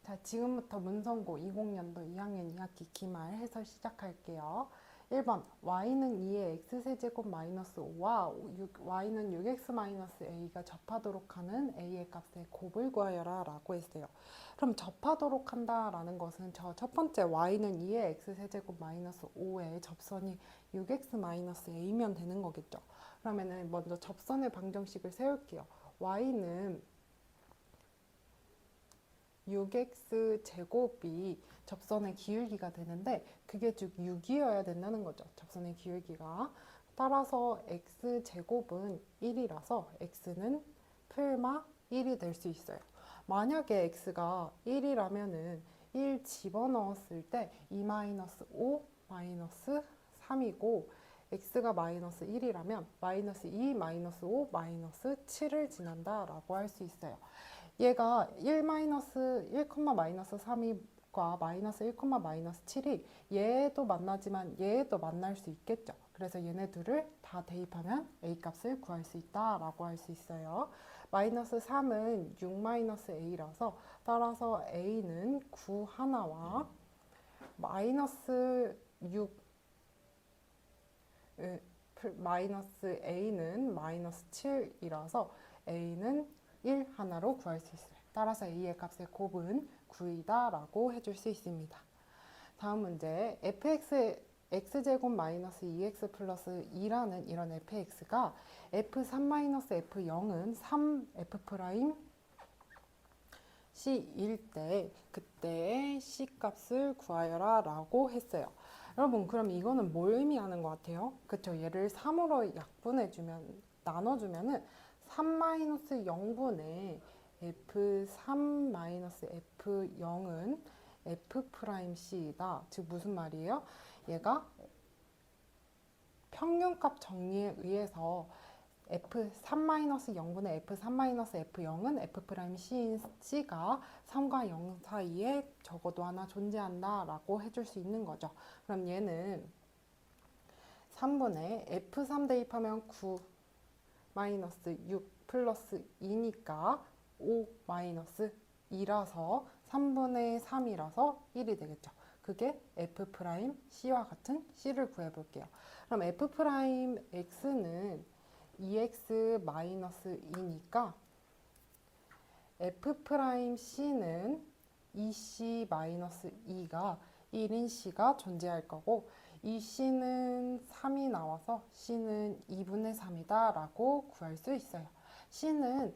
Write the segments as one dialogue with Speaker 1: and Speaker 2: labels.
Speaker 1: 자, 지금부터 문성고 20년도 2학년 2학기 기말 해설 시작할게요. 1번 y는 2의 x세제곱 마이너스 5와 y는 6x 마이너스 a가 접하도록 하는 a의 값의 곱을 구하여라 라고 했어요. 그럼 접하도록 한다 라는 것은 저 첫 번째 y는 2의 x세제곱 마이너스 5의 접선이 6x 마이너스 a면 되는 거겠죠. 그러면은 먼저 접선의 방정식을 세울게요. y는 6x 제곱이 접선의 기울기가 되는데 그게 즉 6이어야 된다는 거죠. 접선의 기울기가. 따라서 x 제곱은 1이라서 x는 풀마 1이 될 수 있어요. 만약에 x가 1이라면은 1 집어넣었을 때 2-5 마이너스 3이고 x가 마이너스 1이라면 마이너스 2 마이너스 5 마이너스 7을 지난다 라고 할 수 있어요. 얘가 1 마이너스 1, 마이너스 3과 마이너스 1, 마이너스 7이 얘도 만나지만 얘도 만날 수 있겠죠. 그래서 얘네 둘을 다 대입하면 a 값을 구할 수 있다라고 할 수 있어요. 마이너스 3은 6 마이너스 a라서 따라서 a는 9 하나와 마이너스 6 마이너스 a는 마이너스 7이라서 a는 1 하나로 구할 수 있어요. 따라서 a의 값의 곱은 9이다 라고 해줄 수 있습니다. 다음 문제 fx의 x제곱 마이너스 2x 플러스 2라는 이런 fx가 f3 마이너스 f0은 3f 프라임 c일 때 그때의 c 값을 구하여라 라고 했어요. 여러분 그럼 이거는 뭘 의미하는 것 같아요? 그쵸? 얘를 3으로 약분해주면 나눠주면은 3-0분의 f3-f0은 f'C이다. 즉 무슨 말이에요? 얘가 평균값 정리에 의해서 f3-0분의 f3-f0은 f'C인 C가 3과 0 사이에 적어도 하나 존재한다 라고 해줄 수 있는 거죠. 그럼 얘는 3분의 f3 대입하면 9 마이너스 6 플러스 2니까 5 마이너스 2라서 3분의 3이라서 1이 되겠죠. 그게 f'C와 같은 C를 구해볼게요. 그럼 f'X는 2x 마이너스 2니까 f'C는 2c 마이너스 2가 1인 C가 존재할 거고 이 C는 3이 나와서 C는 2분의 3이다 라고 구할 수 있어요. C는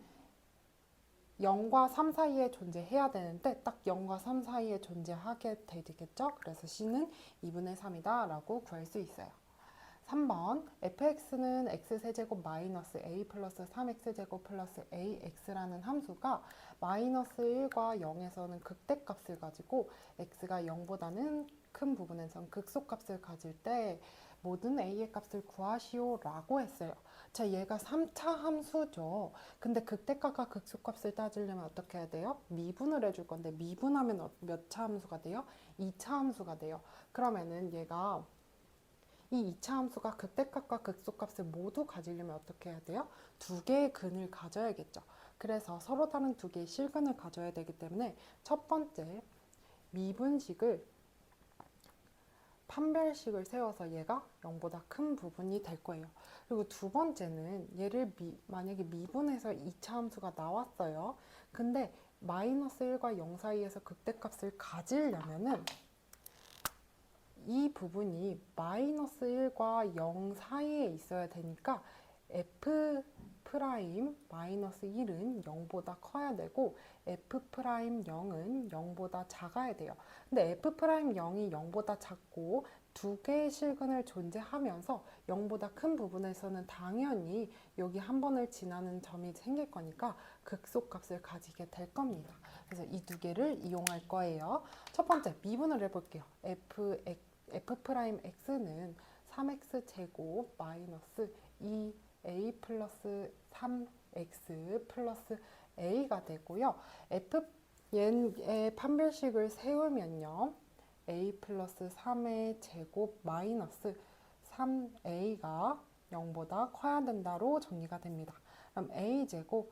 Speaker 1: 0과 3 사이에 존재해야 되는데 딱 0과 3 사이에 존재하게 되겠죠. 그래서 C는 2분의 3이다 라고 구할 수 있어요. 3번 fx는 x세제곱 마이너스 a 플러스 3x제곱 플러스 ax라는 함수가 마이너스 1과 0에서는 극대값을 가지고 x가 0보다는 큰 부분에선 극소값을 가질 때 모든 a의 값을 구하시오 라고 했어요. 자, 얘가 3차 함수죠. 근데 극대값과 극소값을 따지려면 어떻게 해야 돼요? 미분을 해줄 건데 미분하면 몇 차 함수가 돼요? 2차 함수가 돼요. 그러면은 얘가 이 2차 함수가 극대값과 극소값을 모두 가지려면 어떻게 해야 돼요? 두 개의 근을 가져야겠죠. 그래서 서로 다른 두 개의 실근을 가져야 되기 때문에 첫 번째 미분식을 판별식을 세워서 얘가 0보다 큰 부분이 될 거예요. 그리고 두 번째는 얘를 만약에 미분해서 2차 함수가 나왔어요. 근데 마이너스 1과 0 사이에서 극대값을 가지려면은 이 부분이 마이너스 1과 0 사이에 있어야 되니까 f 프라임 마이너스 1은 0보다 커야 되고 f 프라임 0은 0보다 작아야 돼요. 근데 f 프라임 0이 0보다 작고 두 개의 실근을 존재하면서 0보다 큰 부분에서는 당연히 여기 한 번을 지나는 점이 생길 거니까 극소값을 가지게 될 겁니다. 그래서 이 두 개를 이용할 거예요. 첫 번째 미분을 해볼게요. f'X는 3x 제곱 마이너스 2a 플러스 3x 플러스 a가 되고요. 얘의 판별식을 세우면요. a 플러스 3의 제곱 마이너스 3a가 0보다 커야 된다로 정리가 됩니다. 그럼 a 제곱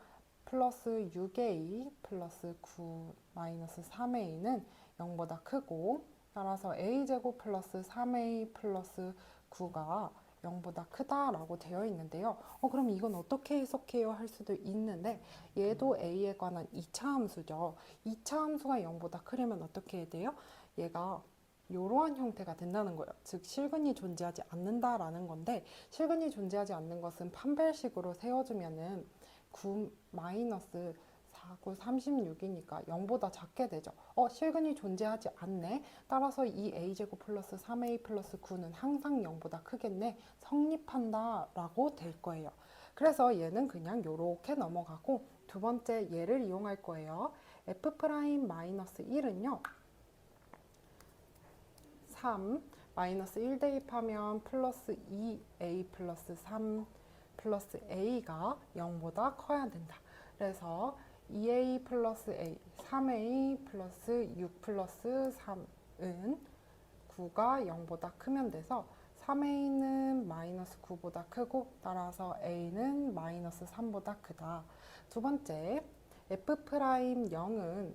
Speaker 1: 플러스 6a 플러스 9 마이너스 3a는 0보다 크고, 따라서 a제곱 플러스 3a 플러스 9가 0보다 크다라고 되어 있는데요. 그럼 이건 어떻게 해석해요? 할 수도 있는데, 얘도 a에 관한 2차 함수죠. 2차 함수가 0보다 크려면 어떻게 해야 돼요? 얘가 이러한 형태가 된다는 거예요. 즉 실근이 존재하지 않는다라는 건데, 실근이 존재하지 않는 것은 판별식으로 세워주면은 9 마이너스 4, 9, 36이니까 0보다 작게 되죠. 실근이 존재하지 않네. 따라서 이 a제곱 플러스 3a 플러스 9는 항상 0보다 크겠네. 성립한다 라고 될 거예요. 그래서 얘는 그냥 요렇게 넘어가고, 두 번째 얘를 이용할 거예요. f 프라임 마이너스 1은요. 3 마이너스 1 대입하면 플러스 2a 플러스 3 플러스 a가 0보다 커야 된다. 그래서 2a 플러스 a, 3a 플러스 6 플러스 3은 9가 0보다 크면 돼서 3a는 마이너스 9보다 크고, 따라서 a는 마이너스 3보다 크다. 두 번째, f 프라임 0은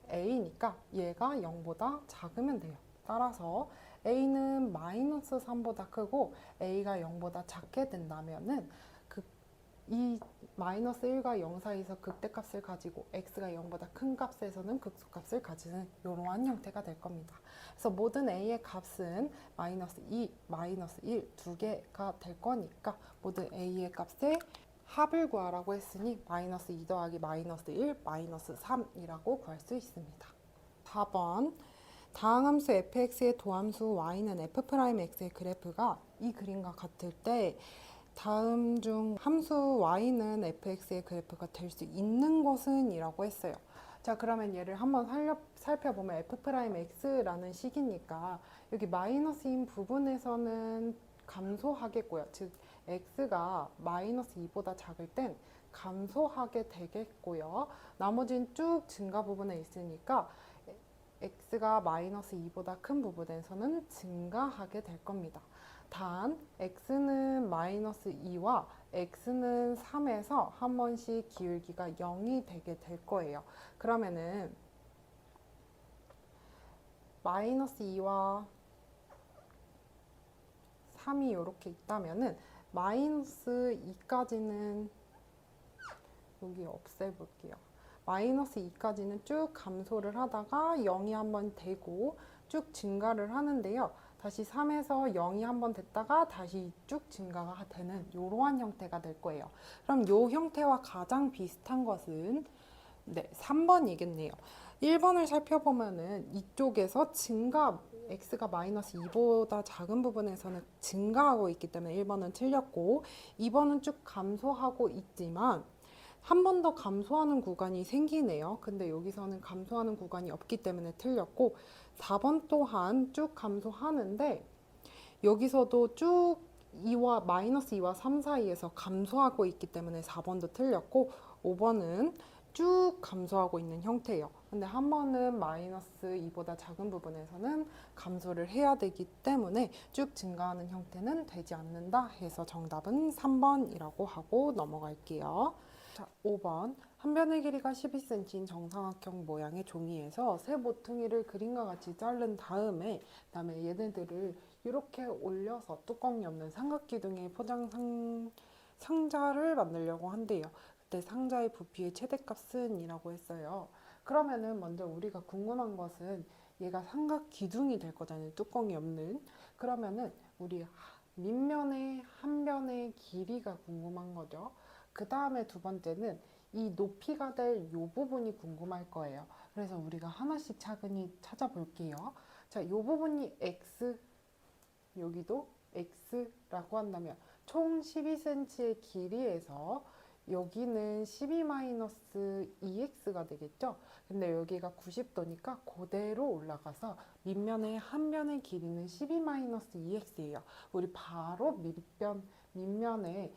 Speaker 1: a니까 얘가 0보다 작으면 돼요. 따라서 a는 마이너스 3보다 크고 a가 0보다 작게 된다면은 이 마이너스 1과 0 사이에서 극대값을 가지고 x가 0보다 큰 값에서는 극소값을 가지는 이러한 형태가 될 겁니다. 그래서 모든 a의 값은 마이너스 2, 마이너스 1 두 개가 될 거니까 모든 a의 값의 합을 구하라고 했으니 마이너스 2 더하기 마이너스 1, 마이너스 3이라고 구할 수 있습니다. 4번 다항함수 fx의 도함수 y는 f'x의 그래프가 이 그림과 같을 때 다음 중 함수 y는 fx의 그래프가 될 수 있는 것은? 이라고 했어요. 자, 그러면 얘를 한번 살펴보면 f'x라는 식이니까 여기 마이너스인 부분에서는 감소하겠고요. 즉 x가 마이너스 2보다 작을 땐 감소하게 되겠고요. 나머지는 쭉 증가 부분에 있으니까 x가 마이너스 2보다 큰 부분에서는 증가하게 될 겁니다. 단 x는 마이너스 2와 x는 3에서 한 번씩 기울기가 0이 되게 될 거예요. 그러면은 마이너스 2와 3이 이렇게 있다면은 마이너스 2까지는 여기 없애볼게요. 마이너스 2까지는 쭉 감소를 하다가 0이 한번 되고 쭉 증가를 하는데요. 다시 3에서 0이 한번 됐다가 다시 쭉 증가가 되는 이러한 형태가 될 거예요. 그럼 이 형태와 가장 비슷한 것은 3번이겠네요. 1번을 살펴보면은 이쪽에서 증가, x가 마이너스 2보다 작은 부분에서는 증가하고 있기 때문에 1번은 틀렸고, 2번은 쭉 감소하고 있지만 한 번 더 감소하는 구간이 생기네요. 근데 여기서는 감소하는 구간이 없기 때문에 틀렸고, 4번 또한 쭉 감소하는데 여기서도 쭉 2와 마이너스 2와 3 사이에서 감소하고 있기 때문에 4번도 틀렸고, 5번은 쭉 감소하고 있는 형태예요. 근데 한 번은 마이너스 2보다 작은 부분에서는 감소를 해야 되기 때문에 쭉 증가하는 형태는 되지 않는다 해서 정답은 3번이라고 하고 넘어갈게요. 자, 5번. 한 변의 길이가 12cm인 정사각형 모양의 종이에서 세 모퉁이를 그림과 같이 자른 다음에 얘네들을 이렇게 올려서 뚜껑이 없는 삼각기둥의 포장 상자를 만들려고 한대요. 그때 상자의 부피의 최대값은? 이라고 했어요. 그러면은 먼저 우리가 궁금한 것은 얘가 삼각기둥이 될 거잖아요. 뚜껑이 없는. 그러면은 우리 밑면의 한 변의 길이가 궁금한 거죠. 그 다음에 두 번째는 이 높이가 될 이 부분이 궁금할 거예요. 그래서 우리가 하나씩 차근히 찾아볼게요. 자, 이 부분이 x, 여기도 x라고 한다면 총 12cm의 길이에서 여기는 12-2x가 되겠죠. 근데 여기가 90도니까 그대로 올라가서 밑면의 한 변의 길이는 12-2x예요. 우리 바로 밑면의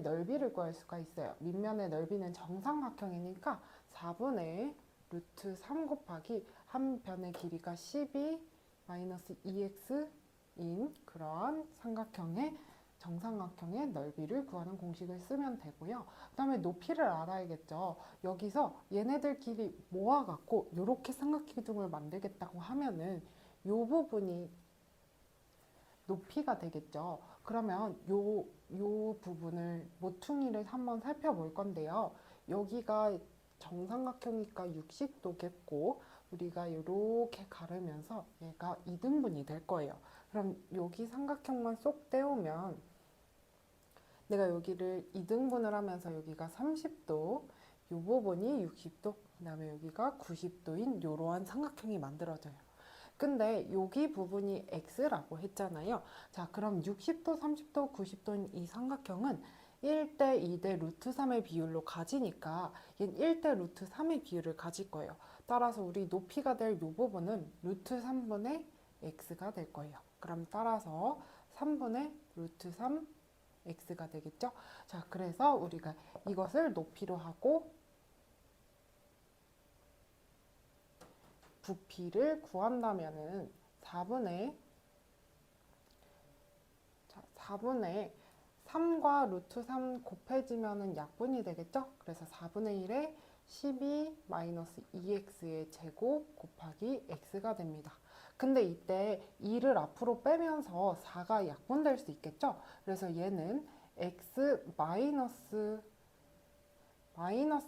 Speaker 1: 넓이를 구할 수가 있어요. 밑면의 넓이는 정삼각형이니까 4분의 루트 3 곱하기 한 변의 길이가 12-2x인 그러한 삼각형의 정삼각형의 넓이를 구하는 공식을 쓰면 되고요. 그 다음에 높이를 알아야겠죠. 여기서 얘네들끼리 모아갖고 이렇게 삼각기둥을 만들겠다고 하면은 이 부분이 높이가 되겠죠. 그러면 요 부분을 모퉁이를 한번 살펴볼 건데요. 여기가 정삼각형이니까 60도겠고 우리가 이렇게 가르면서 얘가 2등분이 될 거예요. 그럼 여기 삼각형만 쏙 떼우면 내가 여기를 2등분을 하면서 여기가 30도, 이 부분이 60도, 그 다음에 여기가 90도인 이러한 삼각형이 만들어져요. 근데 여기 부분이 x라고 했잖아요. 자, 그럼 60도, 30도, 90도인 이 삼각형은 1대 2대 루트 3의 비율로 가지니까 얘는 1대 루트 3의 비율을 가질 거예요. 따라서 우리 높이가 될 이 부분은 루트 3분의 x가 될 거예요. 그럼 따라서 3분의 루트 3 x가 되겠죠? 자, 그래서 우리가 이것을 높이로 하고 부피를 구한다면은 4분의 3과 루트 3 곱해지면은 약분이 되겠죠? 그래서 4분의 1에 12 마이너스 2x의 제곱 곱하기 x가 됩니다. 근데 이때 2를 앞으로 빼면서 4가 약분될 수 있겠죠? 그래서 얘는 x 마이너스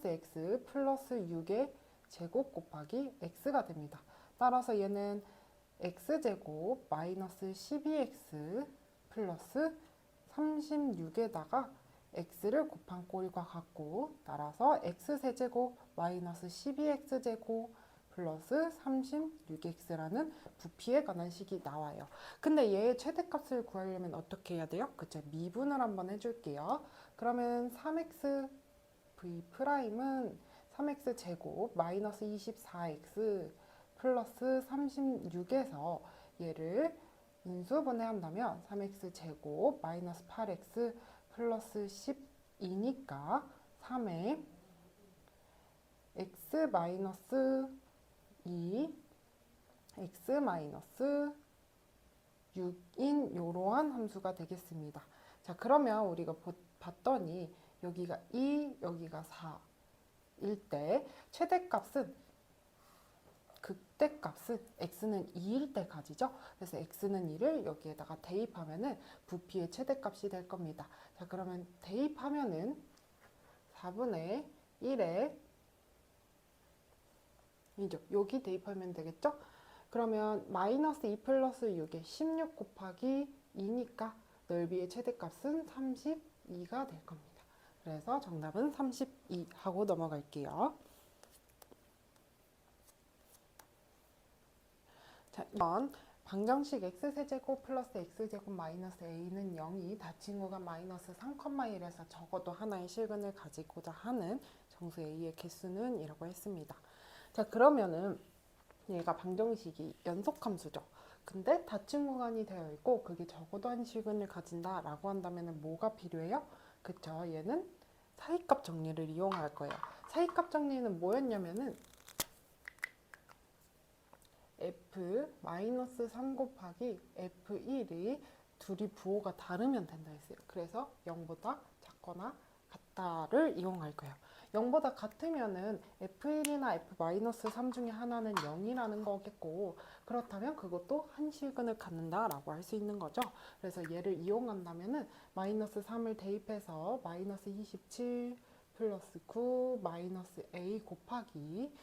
Speaker 1: x 플러스 6의 제곱 곱하기 x가 됩니다. 따라서 얘는 x제곱 마이너스 12x 플러스 36에다가 x를 곱한 꼴과 같고 따라서 x세제곱 마이너스 12x제곱 플러스 36x라는 부피에 관한 식이 나와요. 근데 얘의 최대값을 구하려면 어떻게 해야 돼요? 그쵸? 미분을 한번 해줄게요. 그러면 3x v 프라임은 3x 제곱 마이너스 24x 플러스 36에서 얘를 인수분해한다면 3x 제곱 마이너스 8x 플러스 12니까 3에 x 마이너스 2 x 마이너스 6인 이러한 함수가 되겠습니다. 자, 그러면 우리가 봤더니 여기가 2, 여기가 4일 때 최대값은 극대값은 x는 2일 때 가지죠. 그래서 x는 2를 여기에다가 대입하면은 부피의 최대값이 될 겁니다. 자, 그러면 대입하면은 4분의 1에 이죠. 여기 대입하면 되겠죠. 그러면 마이너스 2 플러스 6에 16 곱하기 2니까 넓이의 최대값은 32가 될 겁니다. 그래서 정답은 32 하고 넘어갈게요. 자, 이번 방정식 x세제곱 플러스 x제곱 마이너스 a는 0이 닫힌 구간 마이너스 3,1에서 적어도 하나의 실근을 가지고자 하는 정수 a의 개수는 이라고 했습니다. 자, 그러면은 얘가 방정식이 연속함수죠. 근데 닫힌 구간이 되어 있고 그게 적어도 한 실근을 가진다 라고 한다면 뭐가 필요해요? 그쵸, 얘는 사이값 정리를 이용할 거예요. 사이값 정리는 뭐였냐면은 f-3 곱하기 f1이 둘이 부호가 다르면 된다 했어요. 그래서 0보다 작거나 같다를 이용할 거예요. 0보다 같으면은 f1이나 f-3 중에 하나는 0이라는 거겠고 그렇다면 그것도 한 실근을 갖는다 라고 할 수 있는 거죠. 그래서 얘를 이용한다면은 마이너스 3을 대입해서 마이너스 27 플러스 9 마이너스 a 곱하기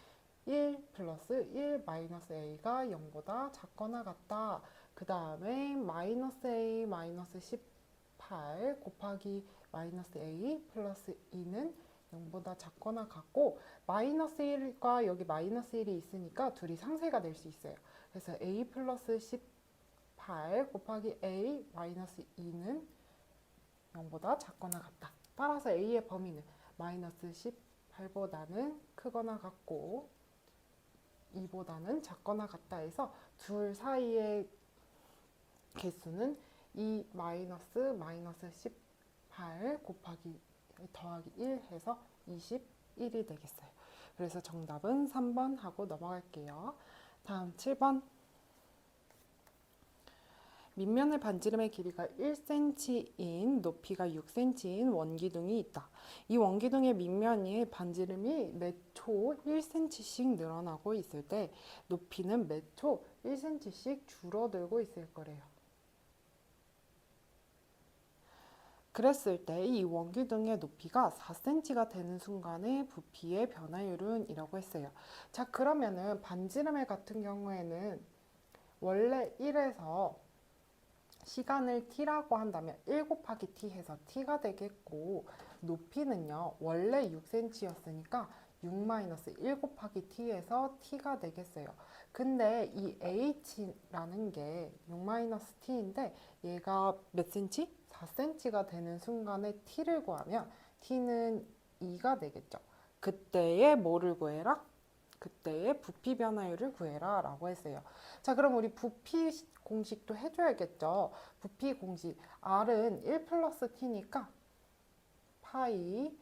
Speaker 1: 1 플러스 1 마이너스 a가 0보다 작거나 같다. 그 다음에 마이너스 a 마이너스 18 곱하기 마이너스 a 플러스 2는 0보다 작거나 같고 마이너스 1과 여기 마이너스 1이 있으니까 둘이 상쇄가 될 수 있어요. 그래서 a 플러스 18 곱하기 a 마이너스 2는 0보다 작거나 같다. 따라서 a의 범위는 마이너스 18보다는 크거나 같고 2보다는 작거나 같다 해서 둘 사이의 개수는 2 마이너스 마이너스 18 곱하기 더하기 1 해서 21이 되겠어요. 그래서 정답은 3번 하고 넘어갈게요. 다음 7번. 밑면의 반지름의 길이가 1cm인 높이가 6cm인 원기둥이 있다. 이 원기둥의 밑면의 반지름이 매 초 1cm씩 늘어나고 있을 때 높이는 매 초 1cm씩 줄어들고 있을 거래요. 그랬을 때 이 원기둥의 높이가 4cm가 되는 순간의 부피의 변화율은 이라고 했어요. 자, 그러면은 반지름의 같은 경우에는 원래 1에서 시간을 t라고 한다면 1 곱하기 t 해서 t가 되겠고, 높이는요 원래 6cm였으니까 6-1 곱하기 t에서 t가 되겠어요. 근데 이 h라는 게 6-t인데 얘가 몇 cm? 4cm가 되는 순간에 t를 구하면 t는 2가 되겠죠. 그때의 뭐를 구해라? 그때의 부피 변화율을 구해라 라고 했어요. 자, 그럼 우리 부피 공식도 해줘야겠죠. 부피 공식 R은 1 플러스 T니까 파이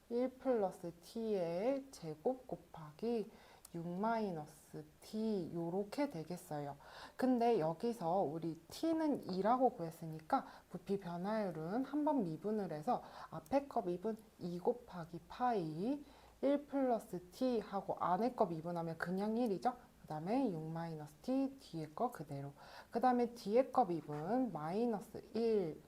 Speaker 1: 1 플러스 T의 제곱 곱하기 6 마이너스 T 요렇게 되겠어요. 근데 여기서 우리 T는 2라고 구했으니까 부피 변화율은 한번 미분을 해서 앞에 거 미분 2 곱하기 파이 1 플러스 t 하고 안에 거 미분하면 그냥 1이죠. 그 다음에 6-t 뒤에 거 그대로. 그 다음에 뒤에 거 미분 마이너스 1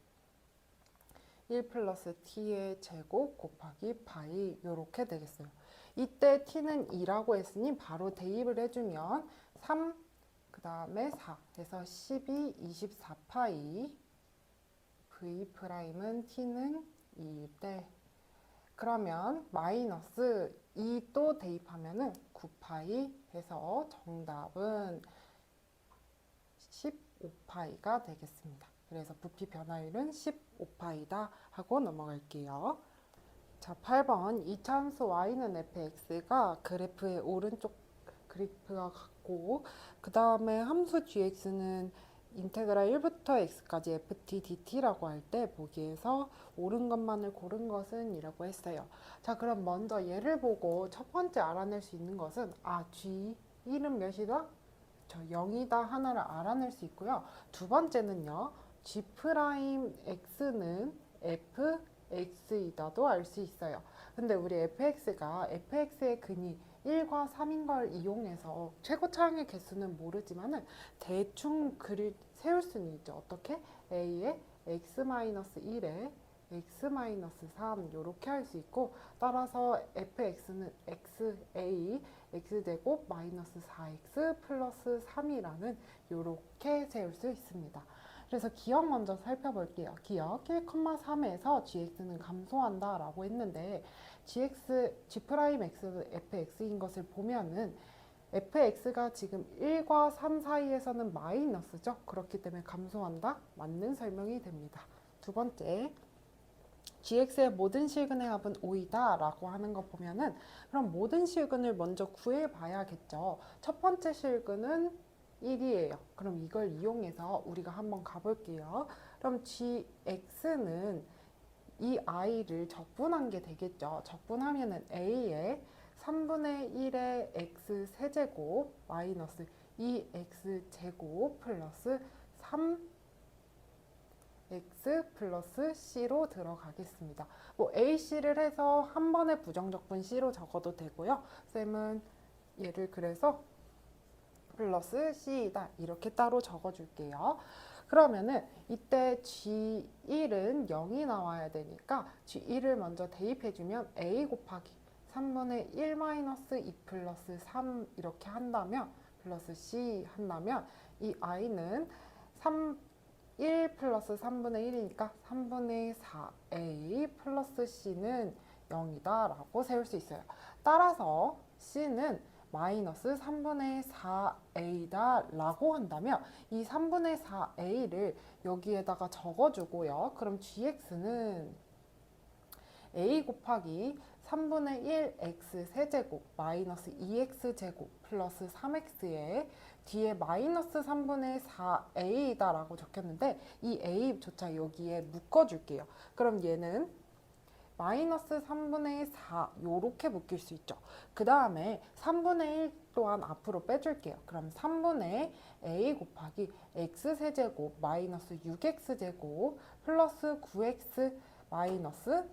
Speaker 1: 플러스 t의 제곱 곱하기 파이 요렇게 되겠어요. 이때 t는 2라고 했으니 바로 대입을 해주면 3, 그 다음에 4 해서 12, 24파이 v'은 t는 2일 때 그러면 마이너스 2 또 대입하면은 9파이 해서 정답은 15파이가 되겠습니다. 그래서 부피 변화율은 15파이다 하고 넘어갈게요. 자, 8번 이차함수 y는 fx가 그래프의 오른쪽 그래프가 같고 그 다음에 함수 gx는 인테그랄 1부터 x까지 ft dt라고 할 때 보기에서 옳은 것만을 고른 것은 이라고 했어요. 자, 그럼 먼저 얘를 보고 첫 번째 알아낼 수 있는 것은 g 1은 몇이다? 저 0이다 하나를 알아낼 수 있고요. 두 번째는요. g 프라임 x는 fx이다도 알 수 있어요. 근데 우리 fx가 fx의 근이 1과 3인 걸 이용해서 최고 차항의 개수는 모르지만은 대충 세울 수는 있죠. 어떻게? a에 x-1에 x-3 이렇게 할 수 있고 따라서 fx는 xa x제곱 마이너스 4x 플러스 3이라는 이렇게 세울 수 있습니다. 그래서 기억 먼저 살펴볼게요. 기억 1,3에서 gx는 감소한다 라고 했는데 g'x fx인 것을 보면은 fx가 지금 1과 3 사이에서는 마이너스죠. 그렇기 때문에 감소한다. 맞는 설명이 됩니다. 두 번째, gx의 모든 실근의 합은 5이다 라고 하는 거 보면은 그럼 모든 실근을 먼저 구해봐야겠죠. 첫 번째 실근은 1이에요. 그럼 이걸 이용해서 우리가 한번 가볼게요. 그럼 gx는 이 i를 적분한 게 되겠죠. 적분하면은 a에 3분의 1의 x 세제곱 마이너스 2x 제곱 플러스 3x 플러스 c로 들어가겠습니다. 뭐 ac를 해서 한 번에 부정적분 c로 적어도 되고요. 쌤은 얘를 그래서 플러스 c이다 이렇게 따로 적어줄게요. 그러면은 이때 G1은 0이 나와야 되니까 G1을 먼저 대입해주면 A 곱하기 3분의 1 마이너스 2 플러스 3 이렇게 한다면 플러스 C 한다면 이 I는 1 플러스 3분의 1이니까 3분의 4A 플러스 C는 0이다 라고 세울 수 있어요. 따라서 C는 마이너스 3분의 4a다 라고 한다면 이 3분의 4a를 여기에다가 적어주고요. 그럼 gx는 a 곱하기 3분의 1x 세제곱 마이너스 2x 제곱 플러스 3x에 뒤에 마이너스 3분의 4a이다 라고 적혔는데 이 a조차 여기에 묶어줄게요. 그럼 얘는 마이너스 3분의 4 요렇게 묶일 수 있죠. 그 다음에 3분의 1 또한 앞으로 빼줄게요. 그럼 3분의 a 곱하기 x세제곱 마이너스 6x제곱 플러스 9x 마이너스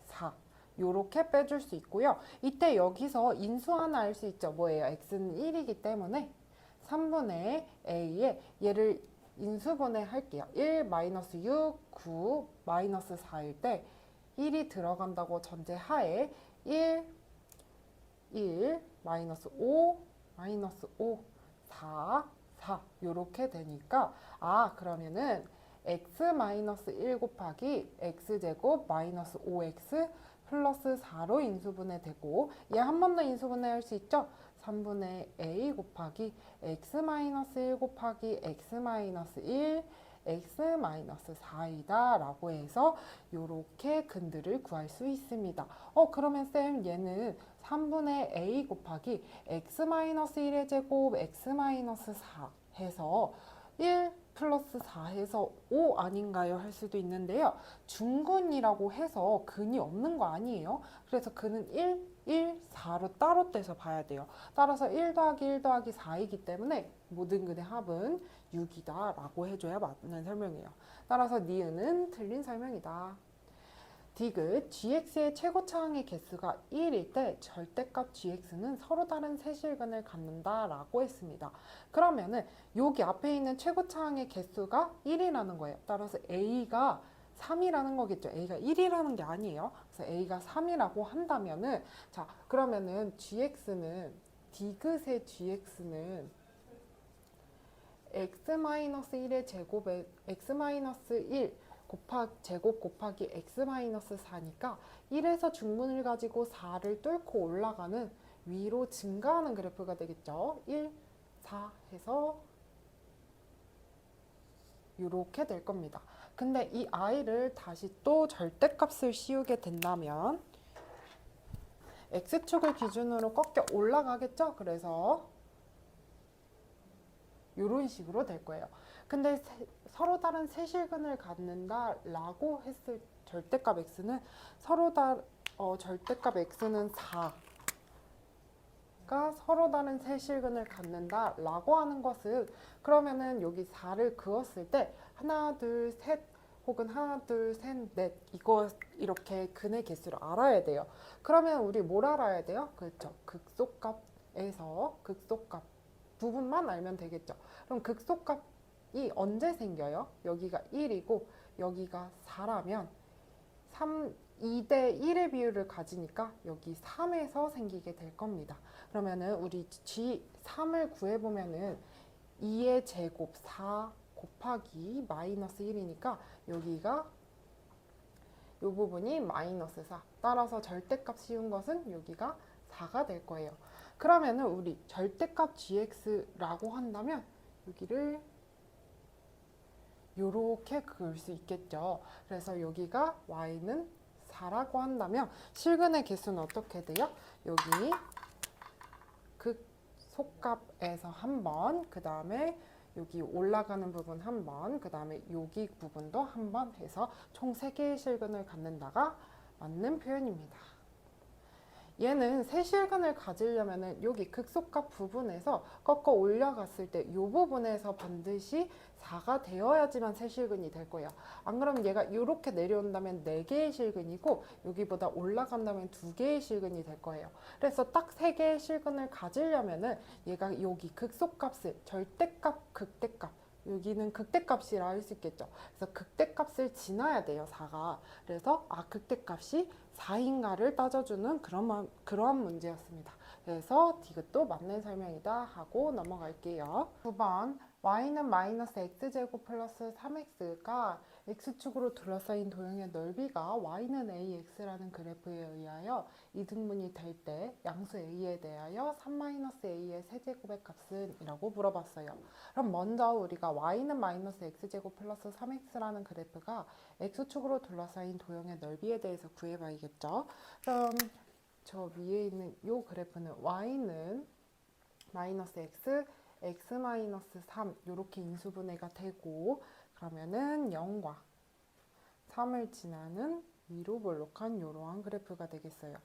Speaker 1: 4 요렇게 빼줄 수 있고요. 이때 여기서 인수 하나 알 수 있죠. 뭐예요? x는 1이기 때문에 3분의 a에 얘를 인수분해 할게요. 1 마이너스 6, 9 마이너스 4일 때 1이 들어간다고 전제하에 1 마이너스 5 마이너스 5 4 요렇게 되니까 그러면은 x 마이너스 1 곱하기 x제곱 마이너스 5x 플러스 4로 인수분해 되고 얘 한 번 더 인수분해 할 수 있죠? 3분의 a 곱하기 x 마이너스 1 곱하기 x 마이너스 1 x 마이너스 4이다 라고 해서 요렇게 근들을 구할 수 있습니다. 그러면 쌤 얘는 3분의 a 곱하기 x 마이너스 1의 제곱 x 마이너스 4 해서 1 플러스 4 해서 5 아닌가요? 할 수도 있는데요. 중근이라고 해서 근이 없는 거 아니에요. 그래서 근은 1, 4로 따로 떼서 봐야 돼요. 따라서 1 더하기 1 더하기 4이기 때문에 모든 근의 합은 6이다 라고 해줘야 맞는 설명이에요. 따라서 니은은 틀린 설명이다. 디귿 gx의 최고차항의 개수가 1일 때 절대값 gx는 서로 다른 세실근을 갖는다 라고 했습니다. 그러면은 여기 앞에 있는 최고차항의 개수가 1이라는 거예요. 따라서 a가 3이라는 거겠죠. a가 1이라는 게 아니에요. 그래서 a가 3이라고 한다면은 그러면은 gx는 디귿의 gx는 x-1의 제곱에 x-1 제곱 곱하기 x-4니까 1에서 중문을 가지고 4를 뚫고 올라가는 위로 증가하는 그래프가 되겠죠. 1, 4 해서 이렇게 될 겁니다. 근데 이 i를 다시 또 절대값을 씌우게 된다면 x축을 기준으로 꺾여 올라가겠죠. 그래서 이런 식으로 될 거예요. 근데 서로 다른 세실근을 갖는다 라고 했을 절대값 x는 절대값 x는 4가 서로 다른 세실근을 갖는다 라고 하는 것은 그러면은 여기 4를 그었을 때 하나 둘 셋 혹은 하나 둘 셋 넷 이거 이렇게 근의 개수를 알아야 돼요. 그러면 우리 뭘 알아야 돼요? 그렇죠. 극소값에서 극소값 부분만 알면 되겠죠. 그럼 극소값이 언제 생겨요? 여기가 1이고 여기가 4라면 2대 1의 비율을 가지니까 여기 3에서 생기게 될 겁니다. 그러면은 우리 G3을 구해보면은 2의 제곱 4 곱하기 마이너스 1이니까 여기가 이 부분이 마이너스 4. 따라서 절대값 씌운 것은 여기가 4가 될 거예요. 그러면은 우리 절대값 gx라고 한다면 여기를 이렇게 그을 수 있겠죠. 그래서 여기가 y는 4라고 한다면 실근의 개수는 어떻게 돼요? 여기 극소값에서 한 번, 그 다음에 여기 올라가는 부분 한 번, 그 다음에 여기 부분도 한 번 해서 총 3개의 실근을 갖는다가 맞는 표현입니다. 얘는 세실근을 가지려면은 여기 극소값 부분에서 꺾어 올라갔을 때 이 부분에서 반드시 4가 되어야지만 세실근이 될 거예요. 안 그러면 얘가 이렇게 내려온다면 4개의 실근이고 여기보다 올라간다면 2개의 실근이 될 거예요. 그래서 딱 3개의 실근을 가지려면은 얘가 여기 극소값을 절대값, 극대값 여기는 극대값이라 할 수 있겠죠. 그래서 극대값을 지나야 돼요, 4가. 그래서 극대값이 4인가를 따져주는 그러한 문제였습니다. 그래서 디귿도 맞는 설명이다 하고 넘어갈게요. 9번 y는 마이너스 x제곱 플러스 3x가 x축으로 둘러싸인 도형의 넓이가 y는 ax라는 그래프에 의하여 이등분이 될 때 양수 a에 대하여 3-a의 세제곱의 값은? 이라고 물어봤어요. 그럼 먼저 우리가 y는 마이너스 x제곱 플러스 3x라는 그래프가 x축으로 둘러싸인 도형의 넓이에 대해서 구해봐야겠죠. 그럼 저 위에 있는 이 그래프는 y는 마이너스 x 마이너스 3 이렇게 인수분해가 되고 그러면은 0과 3을 지나는 위로 볼록한 이러한 그래프가 되겠어요.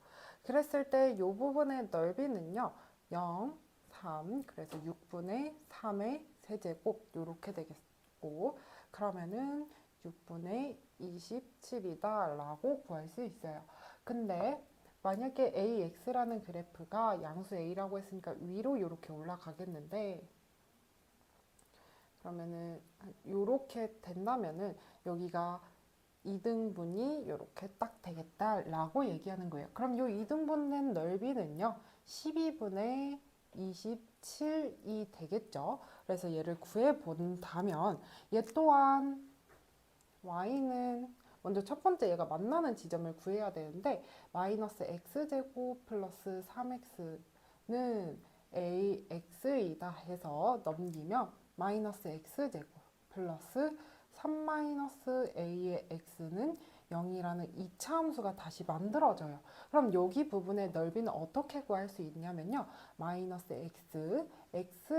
Speaker 1: 그랬을 때 이 부분의 넓이는요. 0, 3, 그래서 6분의 3의 세제곱 이렇게 되겠고 그러면은 6분의 27이다 라고 구할 수 있어요. 근데 만약에 AX라는 그래프가 양수 A라고 했으니까 위로 이렇게 올라가겠는데 그러면은 이렇게 된다면은 여기가 2등분이 이렇게 딱 되겠다라고 얘기하는 거예요. 그럼 이 2등분된 넓이는요. 12분의 27이 되겠죠. 그래서 얘를 구해본다면 얘 또한 y는 먼저 첫 번째 얘가 만나는 지점을 구해야 되는데 마이너스 x제곱 플러스 3x는 ax이다 해서 넘기면 마이너스 x제곱 플러스 3 마이너스 a의 x는 0이라는 이차 함수가 다시 만들어져요. 그럼 여기 부분의 넓이는 어떻게 구할 수 있냐면요. 마이너스 x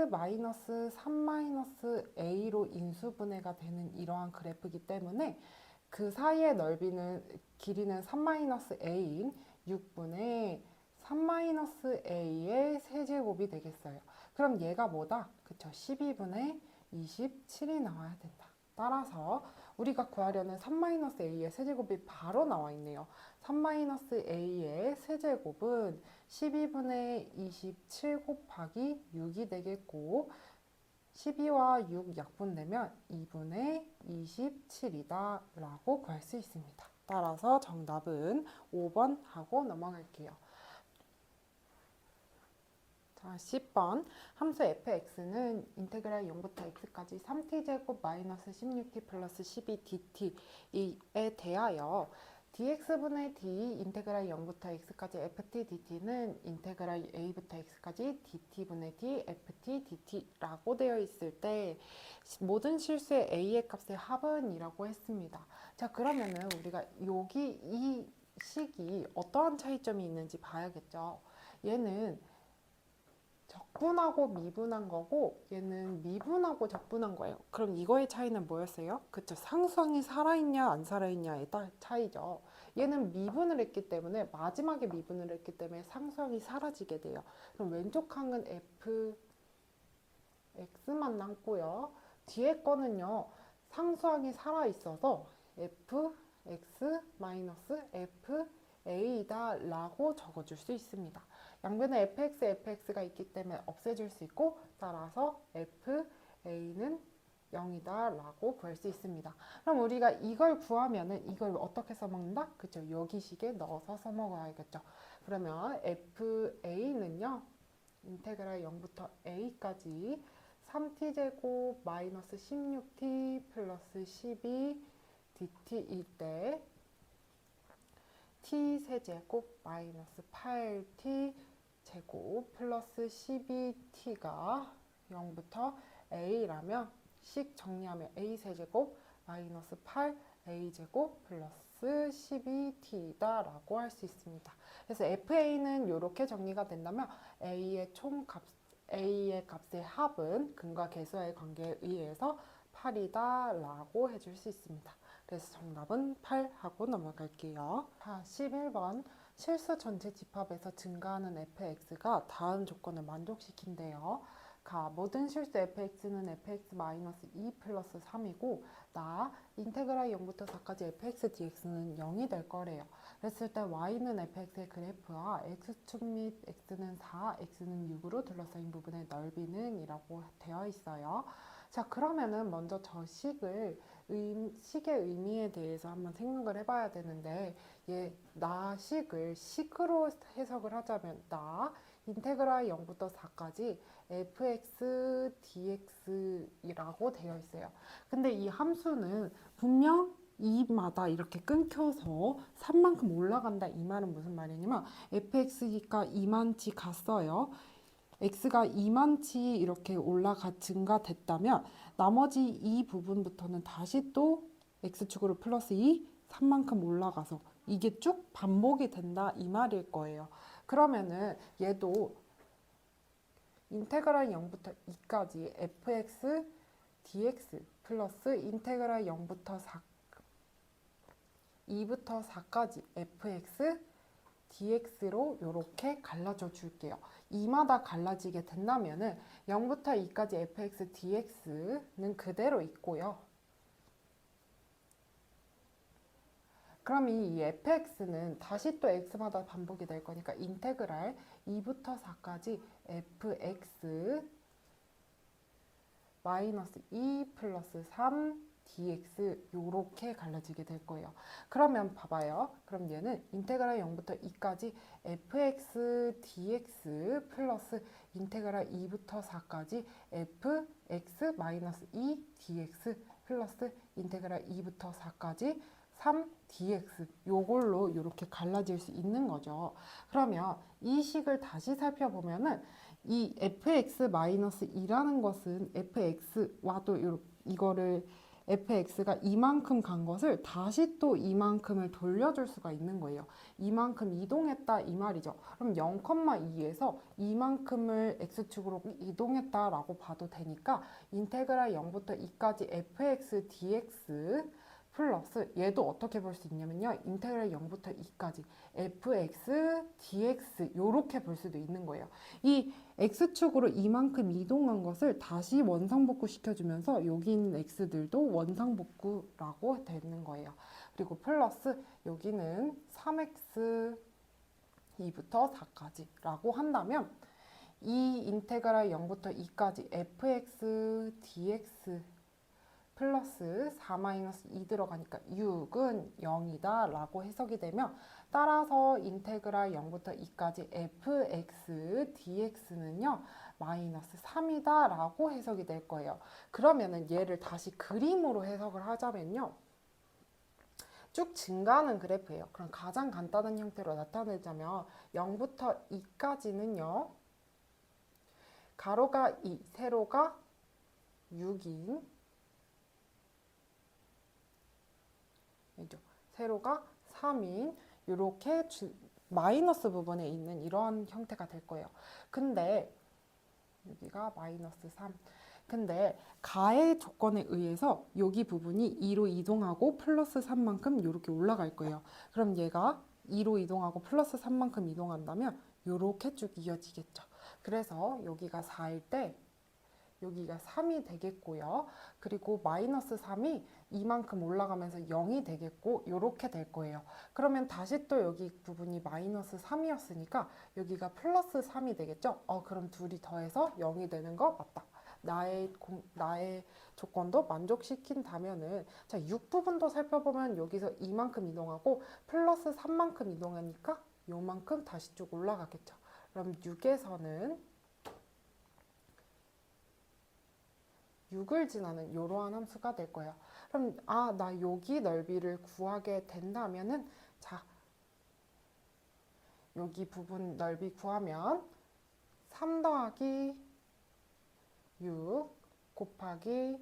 Speaker 1: 마이너스 3 마이너스 a로 인수분해가 되는 이러한 그래프이기 때문에 그 사이의 넓이는 길이는 3 마이너스 a인 6분의 3 마이너스 a의 세제곱이 되겠어요. 그럼 얘가 뭐다? 그쵸? 12분의 27이 나와야 된다. 따라서 우리가 구하려는 3-a의 세제곱이 바로 나와 있네요. 3-a의 세제곱은 12분의 27 곱하기 6이 되겠고 12와 6 약분되면 2분의 27이다 라고 구할 수 있습니다. 따라서 정답은 5번 하고 넘어갈게요. 자, 10번 함수 fx는 인테그랄 0부터 x까지 3t제곱 마이너스 16t 플러스 12dt에 대하여 dx분의 d 인테그랄 0부터 x까지 ft dt는 인테그랄 a부터 x까지 dt분의 d ft dt라고 되어 있을 때 모든 실수의 a의 값의 합은이라고 했습니다. 자, 그러면은 우리가 여기 이 식이 어떠한 차이점이 있는지 봐야겠죠. 얘는 적분하고 미분한 거고 얘는 미분하고 적분한 거예요. 그럼 이거의 차이는 뭐였어요? 그쵸? 상수항이 살아있냐 안 살아있냐의 차이죠. 얘는 미분을 했기 때문에 마지막에 미분을 했기 때문에 상수항이 사라지게 돼요. 그럼 왼쪽 항은 fx만 남고요. 뒤에 거는요. 상수항이 살아있어서 fx-fa이다 라고 적어줄 수 있습니다. 양변에 fx가 있기 때문에 없애줄 수 있고 따라서 fa는 0이다 라고 구할 수 있습니다. 그럼 우리가 이걸 구하면은 이걸 어떻게 써먹는다? 그쵸? 여기 식에 넣어서 써먹어야겠죠. 그러면 fa는요. 인테그랄 0부터 a까지 3t제곱 마이너스 16t 플러스 12dt일 때 t세제곱 마이너스 8t 제곱 플러스 12t가 0부터 a라면 식 정리하면 a세제곱 마이너스 8a제곱 플러스 12t다 라고 할 수 있습니다. 그래서 fa는 이렇게 정리가 된다면 a의 값의 합은 근과 계수의 관계에 의해서 8이다 라고 해줄 수 있습니다. 그래서 정답은 8 하고 넘어갈게요. 자, 11번 실수 전체 집합에서 증가하는 fx가 다음 조건을 만족시킨대요. 모든 실수 fx는 fx-2 플러스 3이고 인테그랄 0부터 4까지 fx dx는 0이 될 거래요. 그랬을 때 y는 fx의 그래프와 x축 및 x는 4, x는 6으로 둘러싸인 부분의 넓이는 이라고 되어 있어요. 자, 그러면은 먼저 저 식의 의미에 대해서 한번 생각을 해봐야 되는데 식을 식으로 해석을 하자면 인테그랄 0부터 4까지 fx dx이라고 되어 있어요. 근데 이 함수는 분명 2마다 이렇게 끊겨서 3만큼 올라간다 이 말은 무슨 말이냐면 fx가 2만치 갔어요. x가 2만치 이렇게 증가됐다면 나머지 이 부분부터는 다시 또 x축으로 플러스 2, 3만큼 올라가서 이게 쭉 반복이 된다 이 말일 거예요. 그러면은 얘도 인테그랄 0부터 2까지 fx dx 플러스 인테그랄 0부터 4 2부터 4까지 fx dx로 이렇게 갈라져 줄게요. 2마다 갈라지게 된다면은 0부터 2까지 fx dx는 그대로 있고요. 그럼 이 fx는 다시 또 x마다 반복이 될 거니까 인테그랄 2부터 4까지 fx 마이너스 2 플러스 3 dx 요렇게 갈라지게 될 거예요. 그러면 봐봐요. 그럼 얘는 인테그랄 0부터 2까지 fx dx 플러스 인테그랄 2부터 4까지 fx 마이너스 2 dx 플러스 인테그랄 2부터 4까지 3 dx 요걸로 이렇게 갈라질 수 있는 거죠. 그러면 이 식을 다시 살펴보면은 이 fx-2라는 것은 fx와도 이거를 fx가 이만큼 간 것을 다시 또 이만큼을 돌려줄 수가 있는 거예요. 이만큼 이동했다 이 말이죠. 그럼 0,2에서 이만큼을 x축으로 이동했다라고 봐도 되니까 인테그랄 0부터 2까지 fx dx 플러스 얘도 어떻게 볼 수 있냐면요. 인테그랄 0부터 2까지 fx dx 요렇게 볼 수도 있는 거예요. 이 x축으로 이만큼 이동한 것을 다시 원상복구 시켜주면서 여기 있는 x들도 원상복구라고 되는 거예요. 그리고 플러스 여기는 3x 2부터 4까지 라고 한다면 이 인테그랄 0부터 2까지 fx dx 플러스 4-2 들어가니까 6은 0이다 라고 해석이 되면 따라서 인테그랄 0부터 2까지 fx dx는요 마이너스 3이다 라고 해석이 될 거예요. 그러면은 얘를 다시 그림으로 해석을 하자면요 쭉 증가하는 그래프예요. 그럼 가장 간단한 형태로 나타내자면 0부터 2까지는요 가로가 2, 세로가 6인 세로가 3인 이렇게 마이너스 부분에 있는 이러한 형태가 될 거예요. 근데 여기가 마이너스 3. 근데 가의 조건에 의해서 여기 부분이 2로 이동하고 플러스 3만큼 이렇게 올라갈 거예요. 그럼 얘가 2로 이동하고 플러스 3만큼 이동한다면 이렇게 쭉 이어지겠죠. 그래서 여기가 4일 때 여기가 3이 되겠고요. 그리고 마이너스 3이 이만큼 올라가면서 0이 되겠고 이렇게 될 거예요. 그러면 다시 또 여기 부분이 마이너스 3이었으니까 여기가 플러스 3이 되겠죠? 그럼 둘이 더해서 0이 되는 거 맞다. 나의 조건도 만족시킨다면은 자, 6 부분도 살펴보면 여기서 이만큼 이동하고 플러스 3만큼 이동하니까 요만큼 다시 쭉 올라가겠죠. 그럼 6에서는 6을 지나는 이러한 함수가 될 거예요. 그럼 나 여기 넓이를 구하게 된다면은 자 여기 부분 넓이 구하면 3 더하기 6 곱하기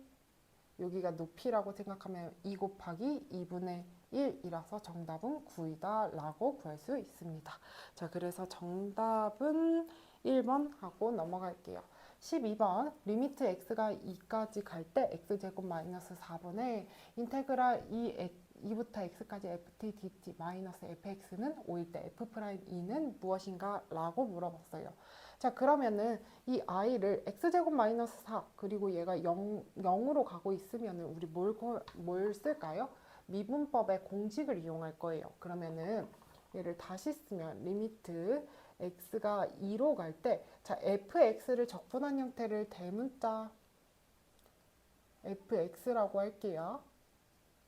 Speaker 1: 여기가 높이라고 생각하면 2 곱하기 2분의 1이라서 정답은 9이다 라고 구할 수 있습니다. 자, 그래서 정답은 1번 하고 넘어갈게요. 12번 리미트 x가 2까지 갈 때 x제곱 마이너스 4분의 인테그랄 2부터 x까지 ft dt 마이너스 fx는 5일 때 f'2는 무엇인가 라고 물어봤어요. 자, 그러면은 이 i를 x제곱 마이너스 4 그리고 얘가 0으로 가고 있으면은 우리 뭘 쓸까요? 미분법의 공식을 이용할 거예요. 그러면은 얘를 다시 쓰면 리미트 x가 2로 갈 때 자, fx를 적분한 형태를 대문자 fx라고 할게요.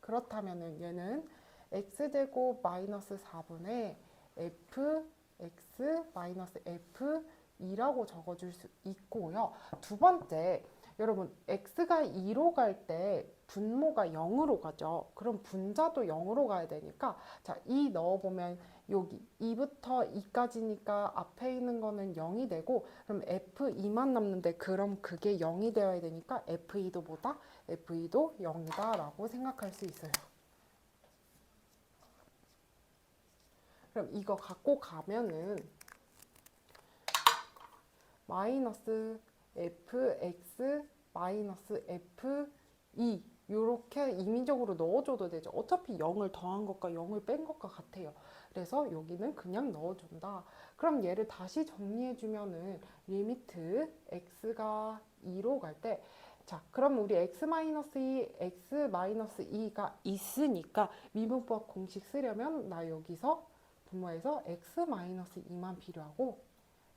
Speaker 1: 그렇다면은 얘는 x제곱 마이너스 4분의 fx 마이너스 f2라고 적어줄 수 있고요. 두 번째, 여러분 x가 2로 갈 때 분모가 0으로 가죠. 그럼 분자도 0으로 가야 되니까 자, 2 넣어보면 여기 2부터 2까지니까 앞에 있는 거는 0이 되고 그럼 f2만 남는데 그럼 그게 0이 되어야 되니까 f2도 뭐다? f2도 0이다 라고 생각할 수 있어요. 그럼 이거 갖고 가면은 마이너스 fx 마이너스 f2 요렇게 임의적으로 넣어줘도 되죠. 어차피 0을 더한 것과 0을 뺀 것과 같아요. 그래서 여기는 그냥 넣어준다. 그럼 얘를 다시 정리해주면은 리미트 x가 2로 갈 때, 자, 그럼 우리 x-2, x-2가 있으니까 미분법 공식 쓰려면 나 여기서 분모에서 x-2만 필요하고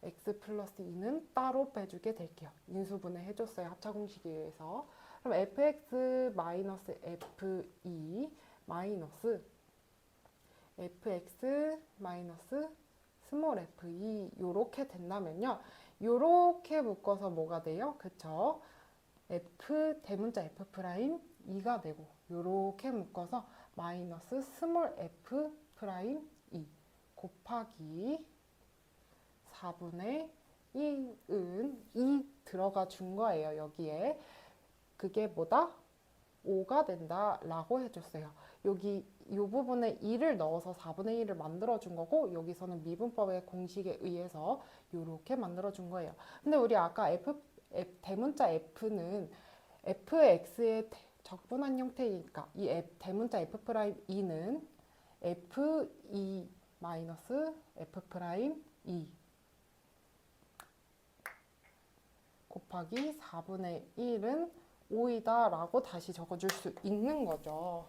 Speaker 1: x 플러스 2는 따로 빼주게 될게요. 인수분해 해줬어요. 합차 공식에 의해서. 그럼 fx 마이너스 f2 마이너스 fx 마이너스 스몰 f2 요렇게 된다면요. 요렇게 묶어서 뭐가 돼요? 그쵸? f 대문자 f 프라임 2가 되고 요렇게 묶어서 마이너스 스몰 f 프라임 2 곱하기 4분의 1은 2 들어가 준 거예요. 여기에. 그게 뭐다? 5가 된다 라고 해줬어요. 여기 이 부분에 2를 넣어서 4분의 1을 만들어 준 거고 여기서는 미분법의 공식에 의해서 이렇게 만들어 준 거예요. 근데 우리 아까 대문자 f는 fx의 적분한 형태이니까 이 대문자 f'2는 f2 마이너스 f'2 곱하기 4분의 1은 5이다 라고 다시 적어줄 수 있는 거죠.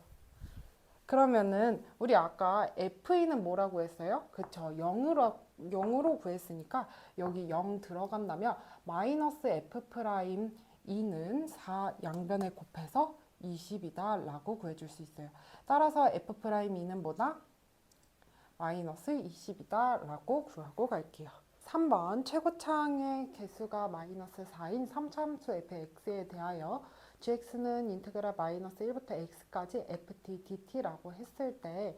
Speaker 1: 그러면은 우리 아까 F는 뭐라고 했어요? 그쵸? 0으로 구했으니까 여기 0 들어간다면 마이너스 F'2는 4 양변에 곱해서 20이다 라고 구해줄 수 있어요. 따라서 F'2는 뭐다? 마이너스 20이다 라고 구하고 갈게요. 3번 최고차항의 개수가 마이너스 4인 3차함수 fx에 대하여 gx는 인테그랄 마이너스 1부터 x까지 ft dt라고 했을 때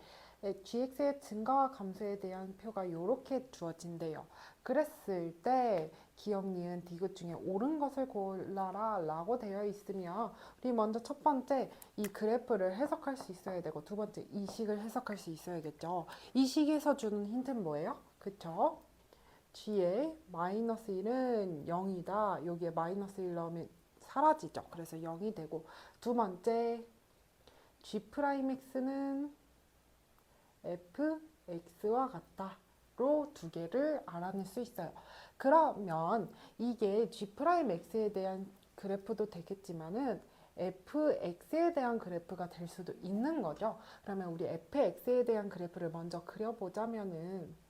Speaker 1: gx의 증가와 감소에 대한 표가 이렇게 주어진대요. 그랬을 때 기억, 니은, 디귿 중에 옳은 것을 골라라 라고 되어 있으며 우리 먼저 첫 번째 이 그래프를 해석할 수 있어야 되고 두 번째 이 식을 해석할 수 있어야겠죠. 이 식에서 주는 힌트는 뭐예요? 그쵸? g의 마이너스 1은 0이다. 여기에 마이너스 1 넣으면 사라지죠. 그래서 0이 되고 두 번째 g'x는 fx와 같다로 두 개를 알아낼 수 있어요. 그러면 이게 g'x에 대한 그래프도 되겠지만은 fx에 대한 그래프가 될 수도 있는 거죠. 그러면 우리 fx에 대한 그래프를 먼저 그려보자면은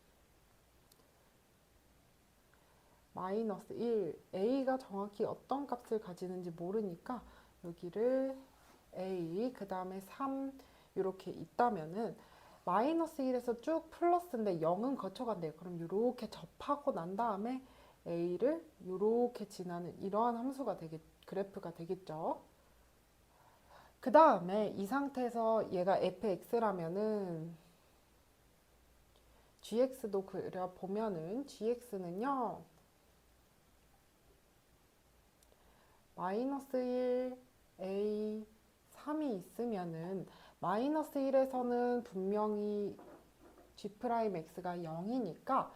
Speaker 1: 마이너스 1, a가 정확히 어떤 값을 가지는지 모르니까 여기를 a, 그 다음에 3 이렇게 있다면은 마이너스 1에서 쭉 플러스인데 0은 거쳐간대요. 그럼 이렇게 접하고 난 다음에 a를 이렇게 지나는 이러한 함수가 그래프가 되겠죠. 그 다음에 이 상태에서 얘가 fx라면은 gx도 그려보면은 gx는요 마이너스 1, a, 3이 있으면은 마이너스 1에서는 분명히 g'x가 0이니까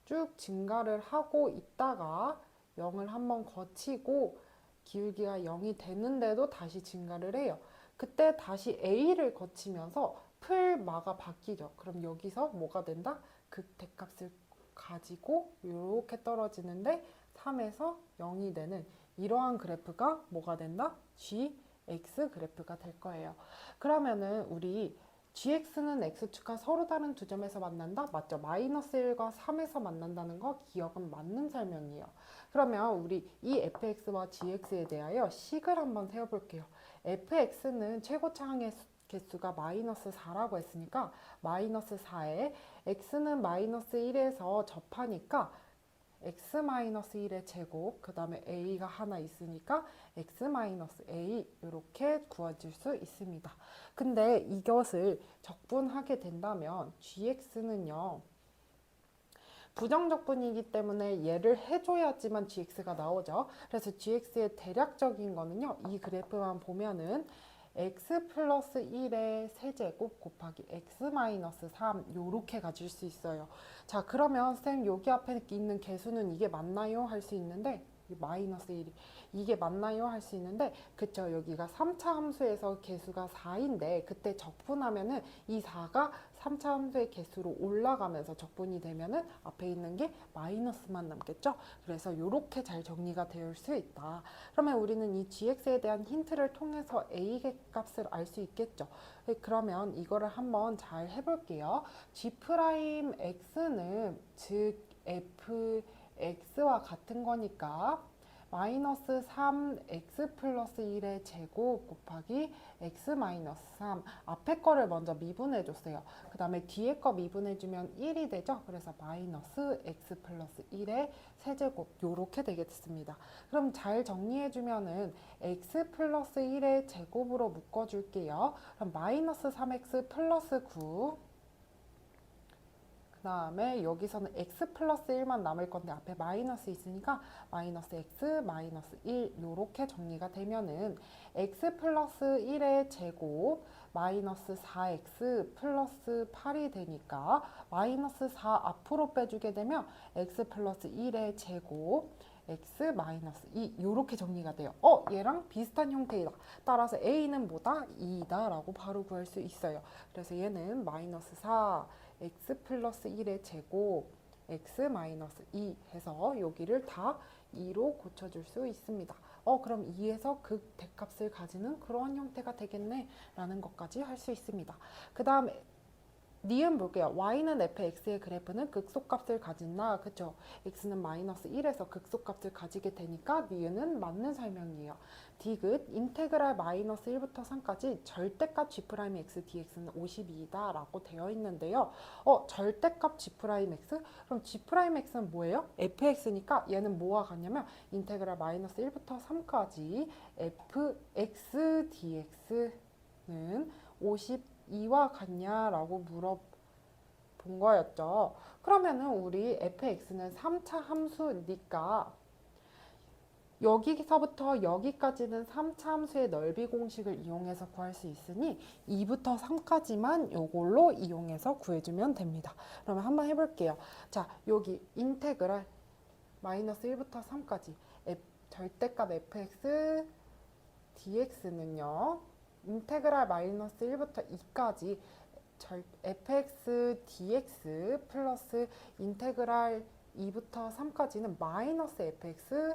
Speaker 1: 쭉 증가를 하고 있다가 0을 한번 거치고 기울기가 0이 되는데도 다시 증가를 해요. 그때 다시 a를 거치면서 풀마가 바뀌죠. 그럼 여기서 뭐가 된다? 극대값을 가지고 이렇게 떨어지는데 3에서 0이 되는 이러한 그래프가 뭐가 된다? gx 그래프가 될 거예요. 그러면은 우리 gx는 x축과 서로 다른 두 점에서 만난다? 맞죠? 마이너스 1과 3에서 만난다는 거 기억은 맞는 설명이에요. 그러면 우리 이 fx와 gx에 대하여 식을 한번 세워볼게요. fx는 최고차항의 개수가 마이너스 4라고 했으니까 마이너스 4에 x는 마이너스 1에서 접하니까 x-1의 제곱, 그 다음에 a가 하나 있으니까 x-a 이렇게 구해질 수 있습니다. 근데 이것을 적분하게 된다면 gx는요 부정적분이기 때문에 얘를 해줘야지만 gx가 나오죠. 그래서 gx의 대략적인 거는요 이 그래프만 보면은 x 플러스 1의 세제곱 곱하기 x 마이너스 3 요렇게 가질 수 있어요. 자 그러면 쌤 여기 앞에 있는 개수는 이게 맞나요? 할 수 있는데 마이너스 1이 이게 맞나요? 할 수 있는데 그쵸 여기가 3차 함수에서 개수가 4인데 그때 적분하면은 이 4가 3차 함수의 개수로 올라가면서 적분이 되면은 앞에 있는 게 마이너스만 남겠죠? 그래서 이렇게 잘 정리가 될 수 있다. 그러면 우리는 이 gx에 대한 힌트를 통해서 a의 값을 알 수 있겠죠? 그러면 이거를 한번 잘 해볼게요. g'x는 즉 fx와 같은 거니까 마이너스 3x 플러스 1의 제곱 곱하기 x 마이너스 3 앞에 거를 먼저 미분해 줬어요. 그 다음에 뒤에 거 미분해 주면 1이 되죠. 그래서 마이너스 x 플러스 1의 세제곱 요렇게 되겠습니다. 그럼 잘 정리해 주면은 x 플러스 1의 제곱으로 묶어 줄게요. 그럼 마이너스 3x 플러스 9 그 다음에 여기서는 x 플러스 1만 남을 건데 앞에 마이너스 있으니까 마이너스 x 마이너스 1 요렇게 정리가 되면은 x 플러스 1의 제곱 마이너스 4x 플러스 8이 되니까 마이너스 4 앞으로 빼주게 되면 x 플러스 1의 제곱 x 마이너스 2 요렇게 정리가 돼요. 얘랑 비슷한 형태이다. 따라서 a는 뭐다? 2다 라고 바로 구할 수 있어요. 그래서 얘는 마이너스 4 x 플러스 1의 제곱 x 마이너스 2 해서 여기를 다 2로 고쳐줄 수 있습니다. 그럼 2에서 극대값을 가지는 그러한 형태가 되겠네 라는 것까지 할 수 있습니다. 그 다음에 니은 볼게요. y는 fx의 그래프는 극소값을 가진다. 그쵸? x는 마이너스 1에서 극소값을 가지게 되니까 니은은 맞는 설명이에요. 디귿 인테그랄 마이너스 1부터 3까지 절대값 g'x dx는 52다 라고 되어 있는데요. 절대값 g'x? 그럼 g'x는 뭐예요? fx니까 얘는 뭐와 같냐면 인테그랄 마이너스 1부터 3까지 fx dx는 52와 같냐라고 물어본 거였죠. 그러면은 우리 fx는 3차 함수니까 여기서부터 여기까지는 3차 함수의 넓이 공식을 이용해서 구할 수 있으니 2부터 3까지만 이걸로 이용해서 구해주면 됩니다. 그러면 한번 해볼게요. 자, 여기 인테그랄 마이너스 1부터 3까지 절대값 fx dx는요. 인테그랄 마이너스 1부터 2까지 fx dx 플러스 인테그랄 2부터 3까지는 마이너스 fx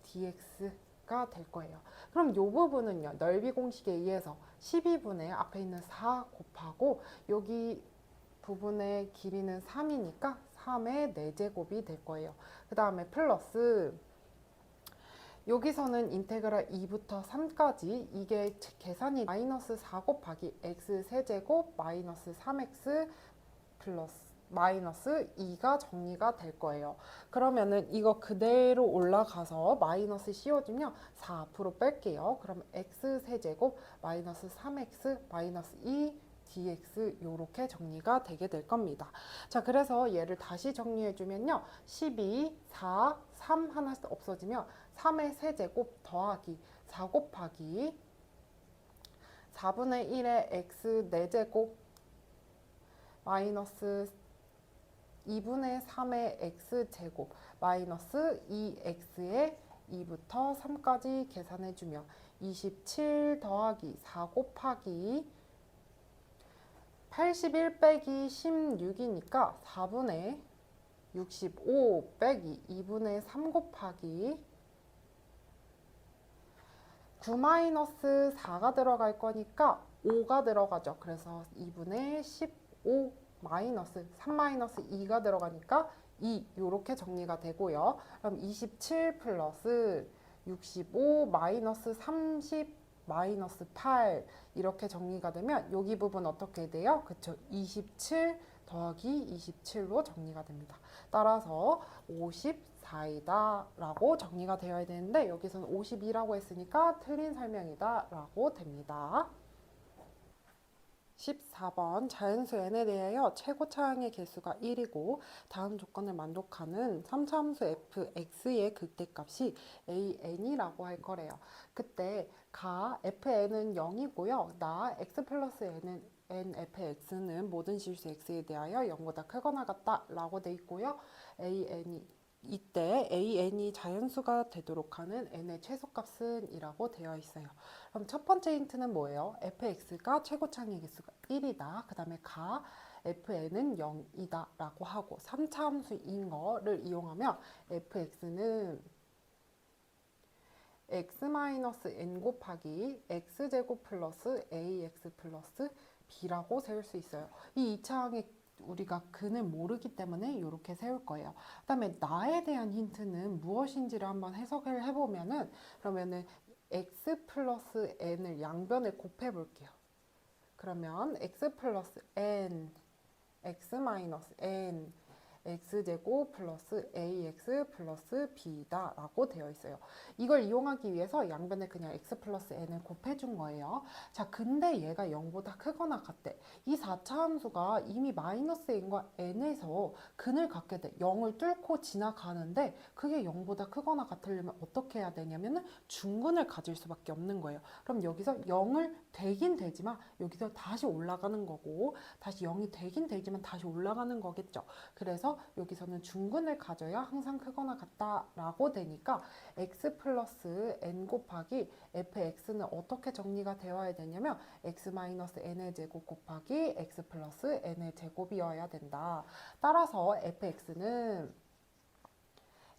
Speaker 1: dx가 될 거예요. 그럼 이 부분은요. 넓이 공식에 의해서 12분의 앞에 있는 4 곱하고 여기 부분의 길이는 3이니까 3의 4제곱이 될 거예요. 그 다음에 플러스 여기서는 인테그랄 2부터 3까지 이게 계산이 마이너스 4 곱하기 x 세제곱 마이너스 3x 플러스 마이너스 2가 정리가 될 거예요. 그러면은 이거 그대로 올라가서 마이너스 씌워주면 4 앞으로 뺄게요. 그럼 x 세제곱 마이너스 3x 마이너스 2 dx 요렇게 정리가 되게 될 겁니다. 자, 그래서 얘를 다시 정리해 주면요. 12, 4, 3 하나 없어지면 3의 세제곱 더하기 4 곱하기 4분의 1의 x 4제곱 마이너스 2분의 3의 x제곱 마이너스 2x의 2부터 3까지 계산해주면 27 더하기 4 곱하기 81 빼기 16이니까 4분의 65 빼기 2분의 3 곱하기 9 마이너스 4가 들어갈 거니까 5가 들어가죠. 그래서 2분의 15 마이너스 3 마이너스 2가 들어가니까 2 이렇게 정리가 되고요. 그럼 27 플러스 65 마이너스 30 마이너스 8 이렇게 정리가 되면 여기 부분 어떻게 돼요? 그쵸? 27 더하기 27로 정리가 됩니다. 따라서 54이다 라고 정리가 되어야 되는데 여기서는 52라고 했으니까 틀린 설명이다 라고 됩니다. 14번 자연수 n에 대하여 최고 차항의 개수가 1이고 다음 조건을 만족하는 3차 함수 fx의 극대값이 an이라고 할 거래요. 그때 가 fn은 0이고요. 나 x 플러스 n fx는 모든 실수 x에 대하여 0보다 크거나 같다 라고 돼 있고요. an이 이때 AN이 자연수가 되도록 하는 n의 최소값은 이라고 되어 있어요. 그럼 첫 번째 힌트는 뭐예요? fx가 최고창의 개수가 1이다. 그 다음에 가 fn은 0이다 라고 하고 3차 함수인 거를 이용하면 fx는 x-n 곱하기 x제곱 플러스 ax 플러스 b라고 세울 수 있어요. 이 2차항의 우리가 근을 모르기 때문에 이렇게 세울 거예요. 그 다음에 나에 대한 힌트는 무엇인지를 한번 해석을 해보면은 그러면은 x 플러스 n을 양변에 곱해 볼게요. 그러면 x 플러스 n, x 마이너스 n, x제곱 플러스 ax 플러스 b다 라고 되어 있어요. 이걸 이용하기 위해서 양변에 그냥 x 플러스 n을 곱해준 거예요. 자, 근데 얘가 0보다 크거나 같대. 이 4차 함수가 이미 마이너스 n과 n에서 근을 갖게 돼. 0을 뚫고 지나가는데 그게 0보다 크거나 같으려면 어떻게 해야 되냐면은 중근을 가질 수밖에 없는 거예요. 그럼 여기서 0을 되긴 되지만 여기서 다시 올라가는 거고 다시 0이 되긴 되지만 다시 올라가는 거겠죠. 그래서 여기서는 중근을 가져야 항상 크거나 같다라고 되니까 x 플러스 n 곱하기 fx는 어떻게 정리가 되어야 되냐면 x 마이너스 n의 제곱 곱하기 x 플러스 n의 제곱이어야 된다. 따라서 fx는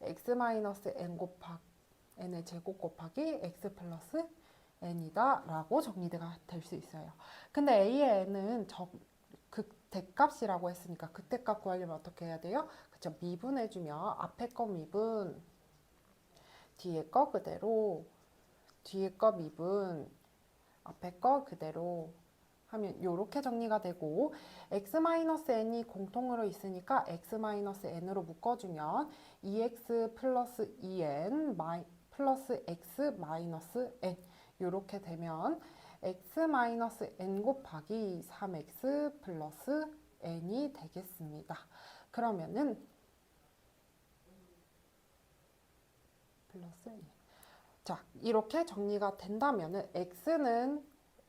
Speaker 1: x 마이너스 n 곱하기 n의 제곱 곱하기 x 플러스 n이다 라고 정리가 될 수 있어요. 근데 a의 n은 극대값이라고 했으니까 극대값 구하려면 어떻게 해야 돼요? 그쵸? 미분해주면 앞에 거 미분, 뒤에 거 그대로, 뒤에 거 미분, 앞에 거 그대로 하면 이렇게 정리가 되고 x-n이 공통으로 있으니까 x-n으로 묶어주면 2x 플러스 2n 플러스 x 마이너스 n 이렇게 되면 x-n 곱하기 3x 플러스 n이 되겠습니다. 그러면은 플러스 1. 자, 이렇게 정리가 된다면은 x는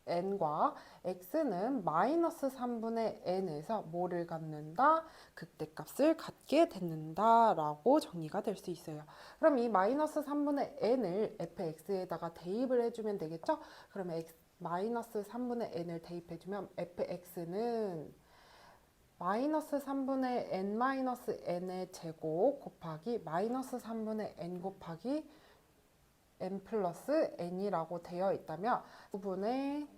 Speaker 1: n과 x는 마이너스 3분의 n에서 뭐를 갖는다? 극대값을 갖게 된다 라고 정리가 될 수 있어요. 그럼 이 마이너스 3분의 n을 fx에다가 대입을 해주면 되겠죠? 그러면 마이너스 3분의 n을 대입해주면 fx는 마이너스 3분의 n 마이너스 n의 제곱 곱하기 마이너스 3분의 n 곱하기 n 플러스 n이라고 되어 있다면 부분의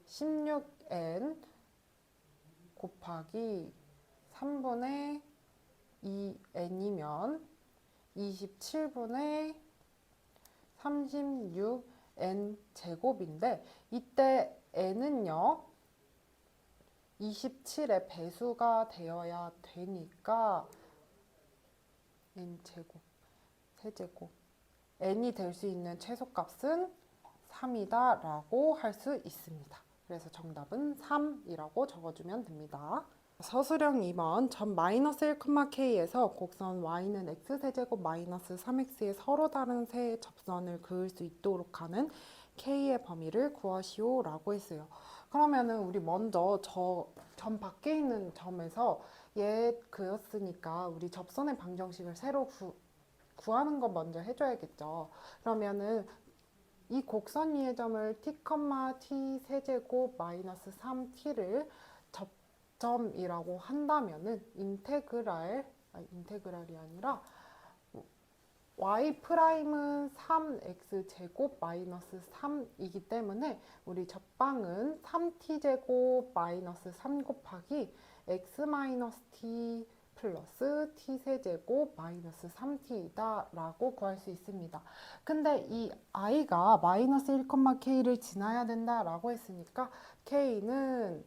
Speaker 1: 16n 곱하기 3분의 2n이면 27분의 36n 제곱인데 이때 n은요 27의 배수가 되어야 되니까 n제곱, 세제곱 n이 될 수 있는 최소값은 3이다 라고 할 수 있습니다. 그래서 정답은 3이라고 적어주면 됩니다. 서술형 2번 점 마이너스 1,k에서 곡선 y는 x세제곱 마이너스 3x의 서로 다른 세 접선을 그을 수 있도록 하는 k의 범위를 구하시오 라고 했어요. 그러면은 우리 먼저 저 점 밖에 있는 점에서 얘 그었으니까 우리 접선의 방정식을 새로 구하는 거 먼저 해줘야겠죠. 그러면은 이 곡선 위의 점을 t, t 세제곱 마이너스 3t를 접점이라고 한다면은 인테그랄이 아니라 y 프라임은 3x 제곱 마이너스 3이기 때문에 우리 접방은 3t 제곱 마이너스 3 곱하기 x 마이너스 t 플러스 t 세제곱 마이너스 3t이다 라고 구할 수 있습니다. 근데 이 i가 마이너스 1,k를 지나야 된다 라고 했으니까 k는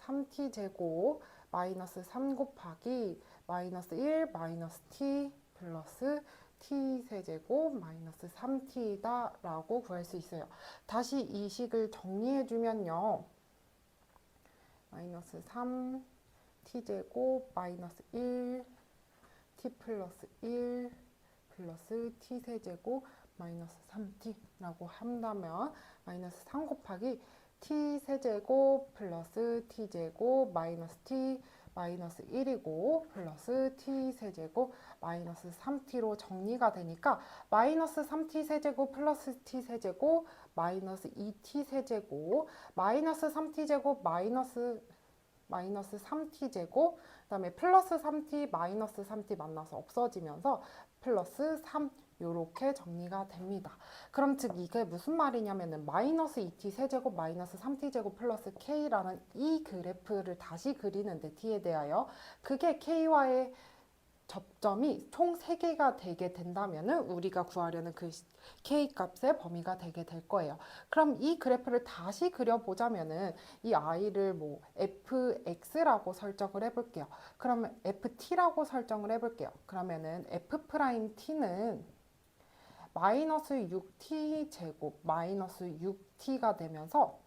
Speaker 1: 3t 제곱 마이너스 3 곱하기 마이너스 1 마이너스 t 플러스 t 세제곱 마이너스 3t이다 라고 구할 수 있어요. 다시 이 식을 정리해 주면요. 마이너스 3 t제곱 마이너스 1 t 플러스 1 플러스 t 세제곱 마이너스 3t라고 한다면 마이너스 3 곱하기 t 세제곱 플러스 t제곱 마이너스 t 마이너스 1이고 플러스 t 세제곱 마이너스 3t로 정리가 되니까 마이너스 3t 세제곱 플러스 t 세제곱 마이너스 2t 세제곱 마이너스 3t 제곱 마이너스 3t 제곱 그다음에 플러스 3t 마이너스 3t 만나서 없어지면서 플러스 3 요렇게 정리가 됩니다. 그럼 즉 이게 무슨 말이냐면은 마이너스 2t 세제곱 마이너스 3t 제곱 플러스 k라는 이 그래프를 다시 그리는데 t에 대하여 그게 k와의 접점이 총 3개가 되게 된다면은 우리가 구하려는 그 k 값의 범위가 되게 될 거예요. 그럼 이 그래프를 다시 그려보자면은 이 i를 뭐 fx라고 설정을 해볼게요. 그러면 ft라고 설정을 해볼게요. 그러면은 f't는 마이너스 6t 제곱 마이너스 6t가 되면서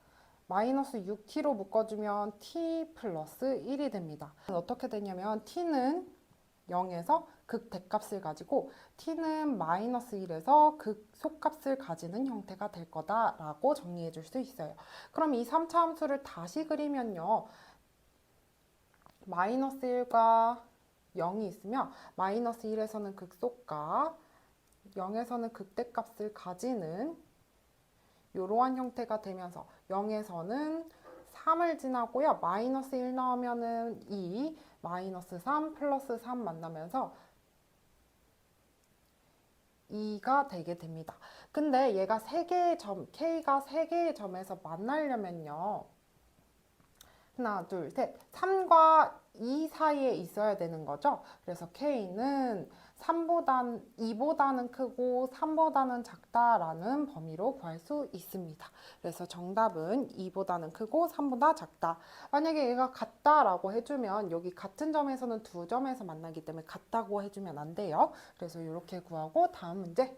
Speaker 1: 마이너스 6t로 묶어주면 t 플러스 1이 됩니다. 어떻게 되냐면 t는 0에서 극대값을 가지고 t는 마이너스 1에서 극소값을 가지는 형태가 될 거다라고 정리해 줄 수 있어요. 그럼 이 3차 함수를 다시 그리면요. 마이너스 1과 0이 있으면 마이너스 1에서는 극소값 0에서는 극대값을 가지는 이러한 형태가 되면서 0에서는 3을 지나고요. 마이너스 1 나오면은 2, 마이너스 3, 플러스 3 만나면서 2가 되게 됩니다. 근데 얘가 3개의 점, K가 3개의 점에서 만나려면요. 하나, 둘, 셋. 3과 2 사이에 있어야 되는 거죠. 그래서 K는 2보다는 크고 3보다는 작다라는 범위로 구할 수 있습니다. 그래서 정답은 2보다는 크고 3보다 작다. 만약에 얘가 같다라고 해주면 여기 같은 점에서는 두 점에서 만나기 때문에 같다고 해주면 안 돼요. 그래서 이렇게 구하고 다음 문제.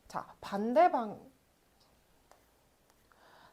Speaker 1: 자,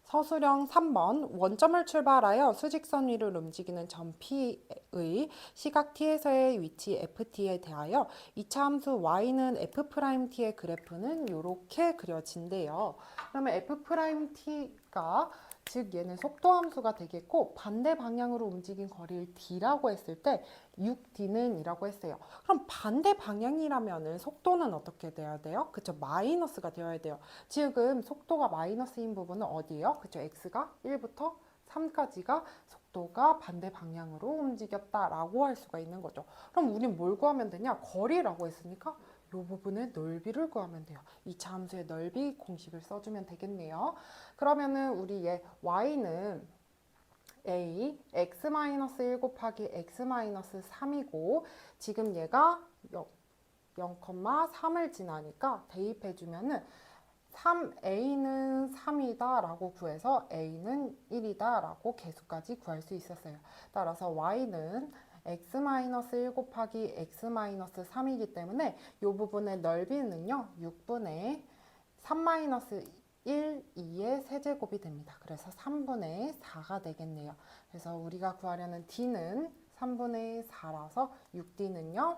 Speaker 1: 서술형 3번 원점을 출발하여 수직선 위를 움직이는 점 P의 시각 T에서의 위치 FT에 대하여 2차 함수 Y는 F'T의 그래프는 이렇게 그려진대요. 그러면 F'T가 즉 얘는 속도 함수가 되겠고 반대 방향으로 움직인 거리를 D라고 했을 때 6D는 이라고 했어요. 그럼 반대 방향이라면 속도는 어떻게 돼야 돼요? 그쵸, 마이너스가 되어야 돼요. 지금 속도가 마이너스인 부분은 어디예요? 그쵸, x가 1부터 3까지가 속도가 반대 방향으로 움직였다라고 할 수가 있는 거죠. 그럼 우린 뭘 구하면 되냐? 거리라고 했으니까 이 부분의 넓이를 구하면 돼요. 이 함수의 넓이 공식을 써주면 되겠네요. 그러면은 우리 얘 y는 a x-1 곱하기 x-3이고 지금 얘가 0,3을 지나니까 대입해주면은 3a는 3이다 라고 구해서 a는 1이다 라고 개수까지 구할 수 있었어요. 따라서 y는 x-1 곱하기 x-3이기 때문에 이 부분의 넓이는요 6분의 3-1, 2의 세제곱이 됩니다. 그래서 3분의 4가 되겠네요. 그래서 우리가 구하려는 d는 3분의 4라서 6d는요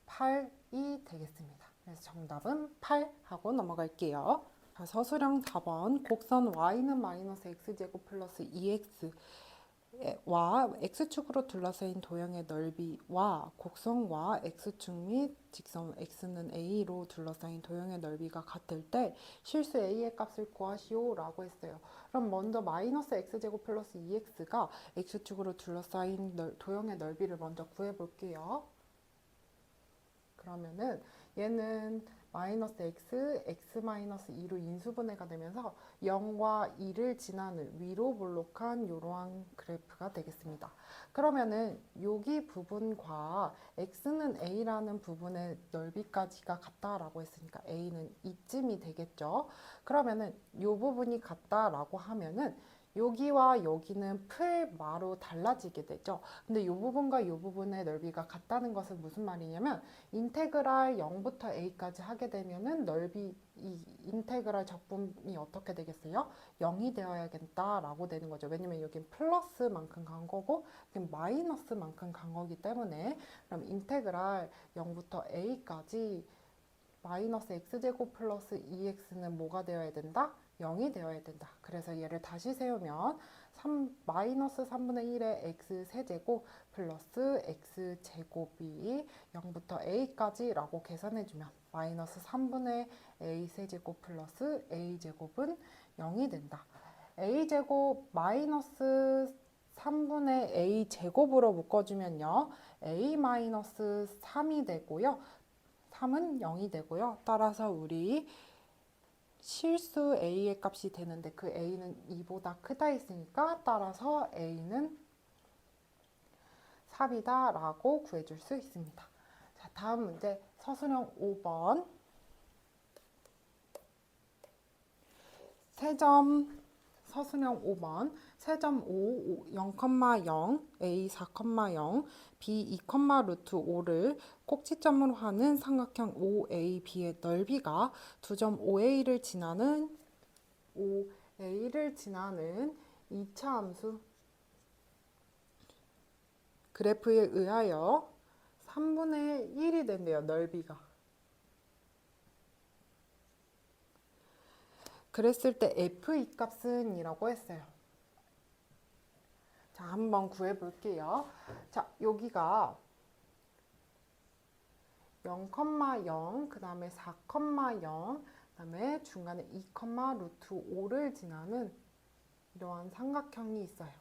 Speaker 1: 8이 되겠습니다. 그래서 정답은 8 하고 넘어갈게요. 서술형 4번 곡선 y는 마이너스 x제곱 플러스 2x 와 x축으로 둘러싸인 도형의 넓이와 곡선과 x축 및 직선 x는 a로 둘러싸인 도형의 넓이가 같을 때 실수 a의 값을 구하시오 라고 했어요. 그럼 먼저 마이너스 x제곱 플러스 2x가 x축으로 둘러싸인 도형의 넓이를 먼저 구해볼게요. 그러면은 얘는 마이너스 x 마이너스 2로 인수분해가 되면서 0과 2를 지나는 위로 볼록한 이러한 그래프가 되겠습니다. 그러면은 여기 부분과 x는 a라는 부분의 넓이까지가 같다라고 했으니까 a는 이쯤이 되겠죠. 그러면은 이 부분이 같다라고 하면은 여기와 여기는 풀마로 달라지게 되죠. 근데 이 부분과 이 부분의 넓이가 같다는 것은 무슨 말이냐면 인테그랄 0부터 a까지 하게 되면은 넓이 이 인테그랄 적분이 어떻게 되겠어요? 0이 되어야겠다라고 되는 거죠. 왜냐면 여긴 플러스만큼 간 거고 여긴 마이너스만큼 간 거기 때문에 그럼 인테그랄 0부터 a까지 마이너스 x제곱 플러스 2x는 뭐가 되어야 된다? 0이 되어야 된다. 그래서 얘를 다시 세우면 마이너스 3분의 1의 x 세제곱 플러스 x 제곱이 0부터 a까지 라고 계산해주면 마이너스 3분의 a 세제곱 플러스 a 제곱은 0이 된다. a 제곱 마이너스 3분의 a 제곱으로 묶어주면요. a 마이너스 3이 되고요. 3은 0이 되고요. 따라서 우리 실수 a의 값이 되는데 그 a는 2보다 크다 했으니까 따라서 a는 3이다 라고 구해줄 수 있습니다. 자, 다음 문제 서술형 5번. 세점 서술형 5번 세점 5, 0,0, a 4,0, b 2, 루트 5를 꼭지점으로 하는 삼각형 OAB의 넓이가 2점 OA를 지나는 2차 함수 그래프에 의하여 3분의 1이 된대요. 넓이가. 그랬을 때 F2 값은 이라고 했어요. 자, 한번 구해볼게요. 자, 여기가 0,0, 그 다음에 4,0, 그 다음에 중간에 2, 루트 5를 지나는 이러한 삼각형이 있어요.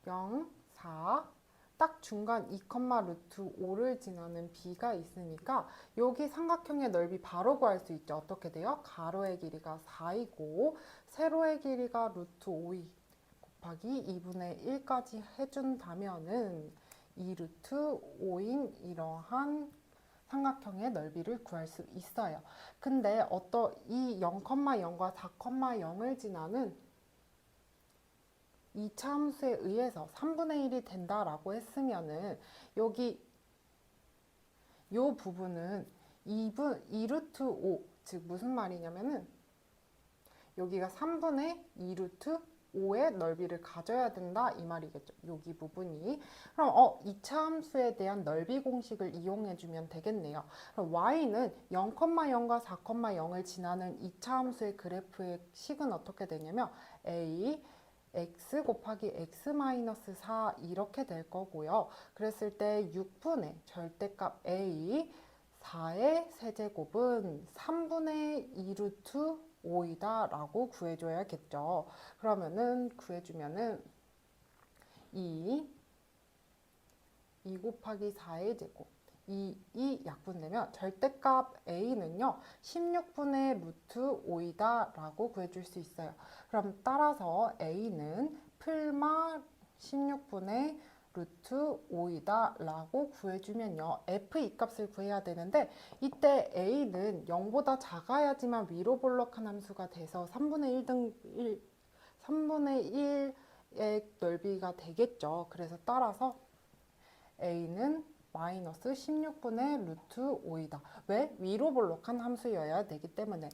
Speaker 1: 0, 4, 딱 중간 2, 루트 5를 지나는 b가 있으니까 여기 삼각형의 넓이 바로 구할 수 있죠. 어떻게 돼요? 가로의 길이가 4이고 세로의 길이가 루트 5이 곱하기 2분의 1까지 해준다면은 2 루트 5인 이러한 삼각형의 넓이를 구할 수 있어요. 근데 이 0,0과 4,0을 지나는 2차 함수에 의해서 3분의 1이 된다라고 했으면은 여기 요 부분은 2 루트 5, 즉 무슨 말이냐면은 여기가 3분의 2 루트 5의 넓이를 가져야 된다 이 말이겠죠. 여기 부분이. 그럼 2차 함수에 대한 넓이 공식을 이용해 주면 되겠네요. 그럼 y는 0,0과 4,0을 지나는 2차 함수의 그래프의 식은 어떻게 되냐면 a x 곱하기 x 마이너스 4 이렇게 될 거고요. 그랬을 때 6분의 절대값 a 4의 세제곱은 3분의 2 루트 5이다 라고 구해줘야겠죠. 그러면은 구해주면은 2 곱하기 4의 제곱 2 약분되면 절대값 a는요 16분의 루트 5이다 라고 구해줄 수 있어요. 그럼 따라서 a는 풀마 16분의 루트 5이다 라고 구해주면요 f2 값을 구해야 되는데 이때 a는 0보다 작아야지만 위로 볼록한 함수가 돼서 3분의 1의 넓이가 되겠죠. 그래서 따라서 a는 마이너스 16분의 루트 5이다. 왜? 위로 볼록한 함수여야 되기 때문에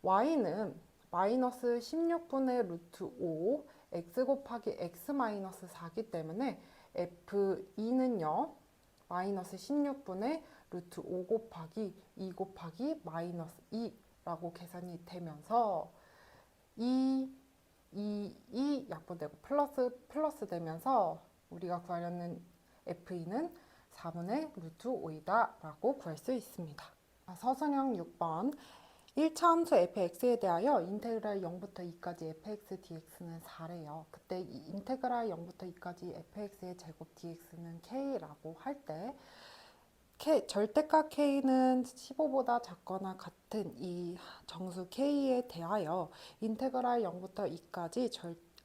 Speaker 1: y는 마이너스 16분의 루트 5 x 곱하기 x 마이너스 4기 때문에 f2는요 마이너스 16분의 루트 5 곱하기 2 곱하기 마이너스 2라고 계산이 되면서 2 약분되고 플러스 되면서 우리가 구하려는 f2는 4분의 루트 5이다 라고 구할 수 있습니다. 서술형 6번 1차 함수 fx에 대하여 인테그랄 0부터 2까지 fx dx는 4래요. 그때 이 인테그랄 0부터 2까지 fx의 제곱 dx는 k라고 할 때 절대값 k는 15보다 작거나 같은 이 정수 k에 대하여 인테그랄 0부터 2까지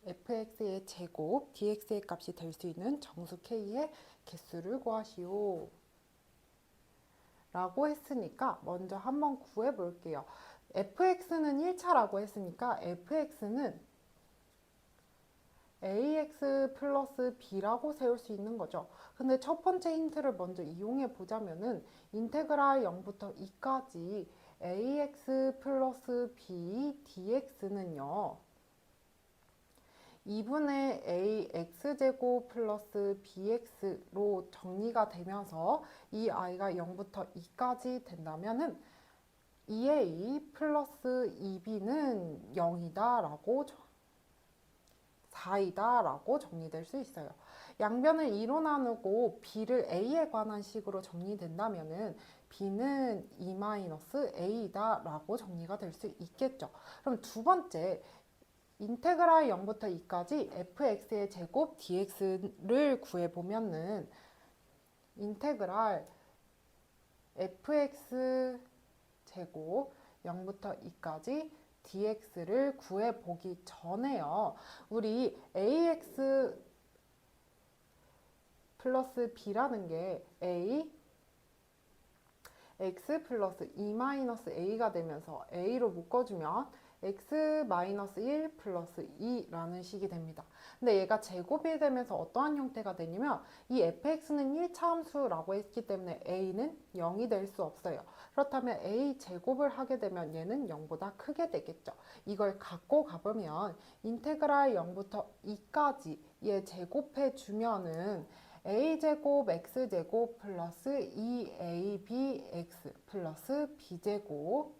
Speaker 1: fx의 제곱 dx의 값이 될 수 있는 정수 k의 개수를 구하시오 라고 했으니까 먼저 한번 구해 볼게요. fx는 1차라고 했으니까 fx는 ax 플러스 b라고 세울 수 있는 거죠. 근데 첫 번째 힌트를 먼저 이용해 보자면은 인테그랄 0부터 2까지 ax 플러스 b dx는요 2분의 a x제곱 플러스 bx로 정리가 되면서 이 i가 0부터 2까지 된다면은 2a 플러스 2b는 0이다 라고 4이다 라고 정리될 수 있어요. 양변을 2로 나누고 b를 a에 관한 식으로 정리된다면은 b는 2-a이다 라고 정리가 될 수 있겠죠. 그럼 두 번째, 인테그랄 0부터 2까지 fx의 제곱 dx를 구해보면은 인테그랄 fx 제곱 0부터 2까지 dx를 구해보기 전에요. 우리 ax 플러스 b라는 게 a x 플러스 2-a가 되면서 a로 묶어주면 x-1 플러스 2라는 식이 됩니다. 근데 얘가 제곱이 되면서 어떠한 형태가 되냐면 이 fx는 1차 함수라고 했기 때문에 a는 0이 될 수 없어요. 그렇다면 a 제곱을 하게 되면 얘는 0보다 크게 되겠죠. 이걸 갖고 가보면 인테그랄 0부터 2까지 얘 제곱해 주면은 a제곱 x제곱 플러스 2abx 플러스 b제곱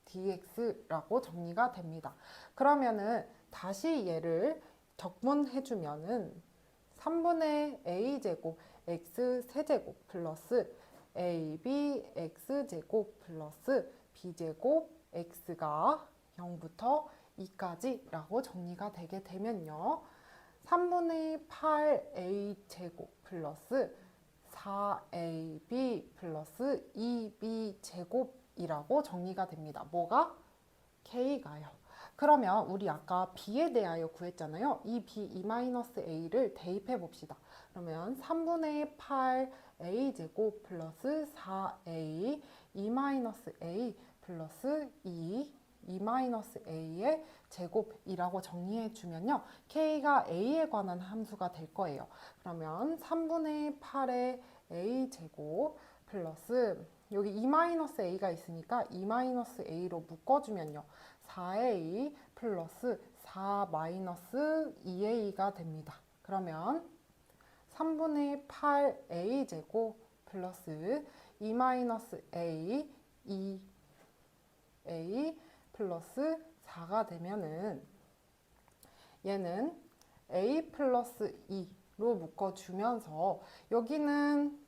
Speaker 1: dx라고 정리가 됩니다. 그러면은 다시 얘를 적분해주면은 3분의 a제곱 x세제곱 플러스 ab x제곱 플러스 b제곱 x가 0부터 2까지라고 정리가 되게 되면요. 3분의 8a제곱 플러스 4ab 플러스 2b제곱이라고 정리가 됩니다. 뭐가? k가요. 그러면 우리 아까 b에 대하여 구했잖아요. 이 b 2-a를 대입해 봅시다. 그러면 3분의 8a제곱 플러스 4a 2-a 플러스 2-a의 제곱이라고 정리해 주면요. k가 a에 관한 함수가 될 거예요. 그러면 3분의 8의 a제곱 플러스 여기 2-a가 있으니까 2-a로 묶어주면요. 4a 플러스 4-2a가 됩니다. 그러면 3분의 8a제곱 플러스 2-a 2a 플러스 4가 되면은 얘는 a 플러스 2로 묶어주면서 여기는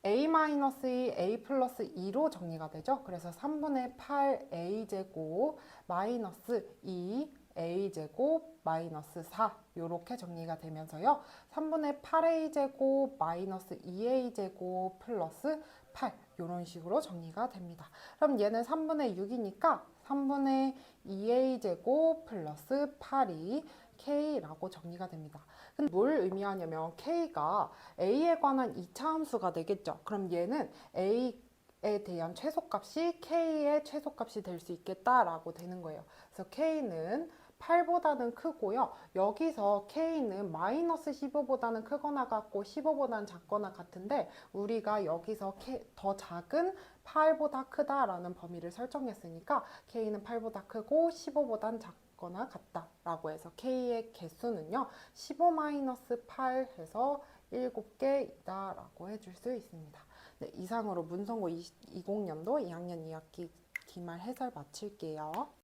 Speaker 1: a-2, a 플러스 2로 정리가 되죠. 그래서 3분의 8a제곱 마이너스 2a제곱 마이너스 4 이렇게 정리가 되면서요. 3분의 8a제곱 마이너스 2a제곱 플러스 8 이런 식으로 정리가 됩니다. 그럼 얘는 3분의 6이니까 3분의 2a제곱 플러스 8이 k라고 정리가 됩니다. 근데 뭘 의미하냐면 k가 a에 관한 2차 함수가 되겠죠. 그럼 얘는 a에 대한 최소값이 k의 최소값이 될 수 있겠다라고 되는 거예요. 그래서 k는 8보다는 크고요. 여기서 k는 마이너스 15보다는 크거나 같고 15보다는 작거나 같은데 우리가 여기서 더 작은 8보다 크다라는 범위를 설정했으니까 k는 8보다 크고 15보다는 작거나 같다라고 해서 k의 개수는요. 15-8 해서 7개이다 라고 해줄 수 있습니다. 네, 이상으로 문성고 20년도 2학년 2학기 기말 해설 마칠게요.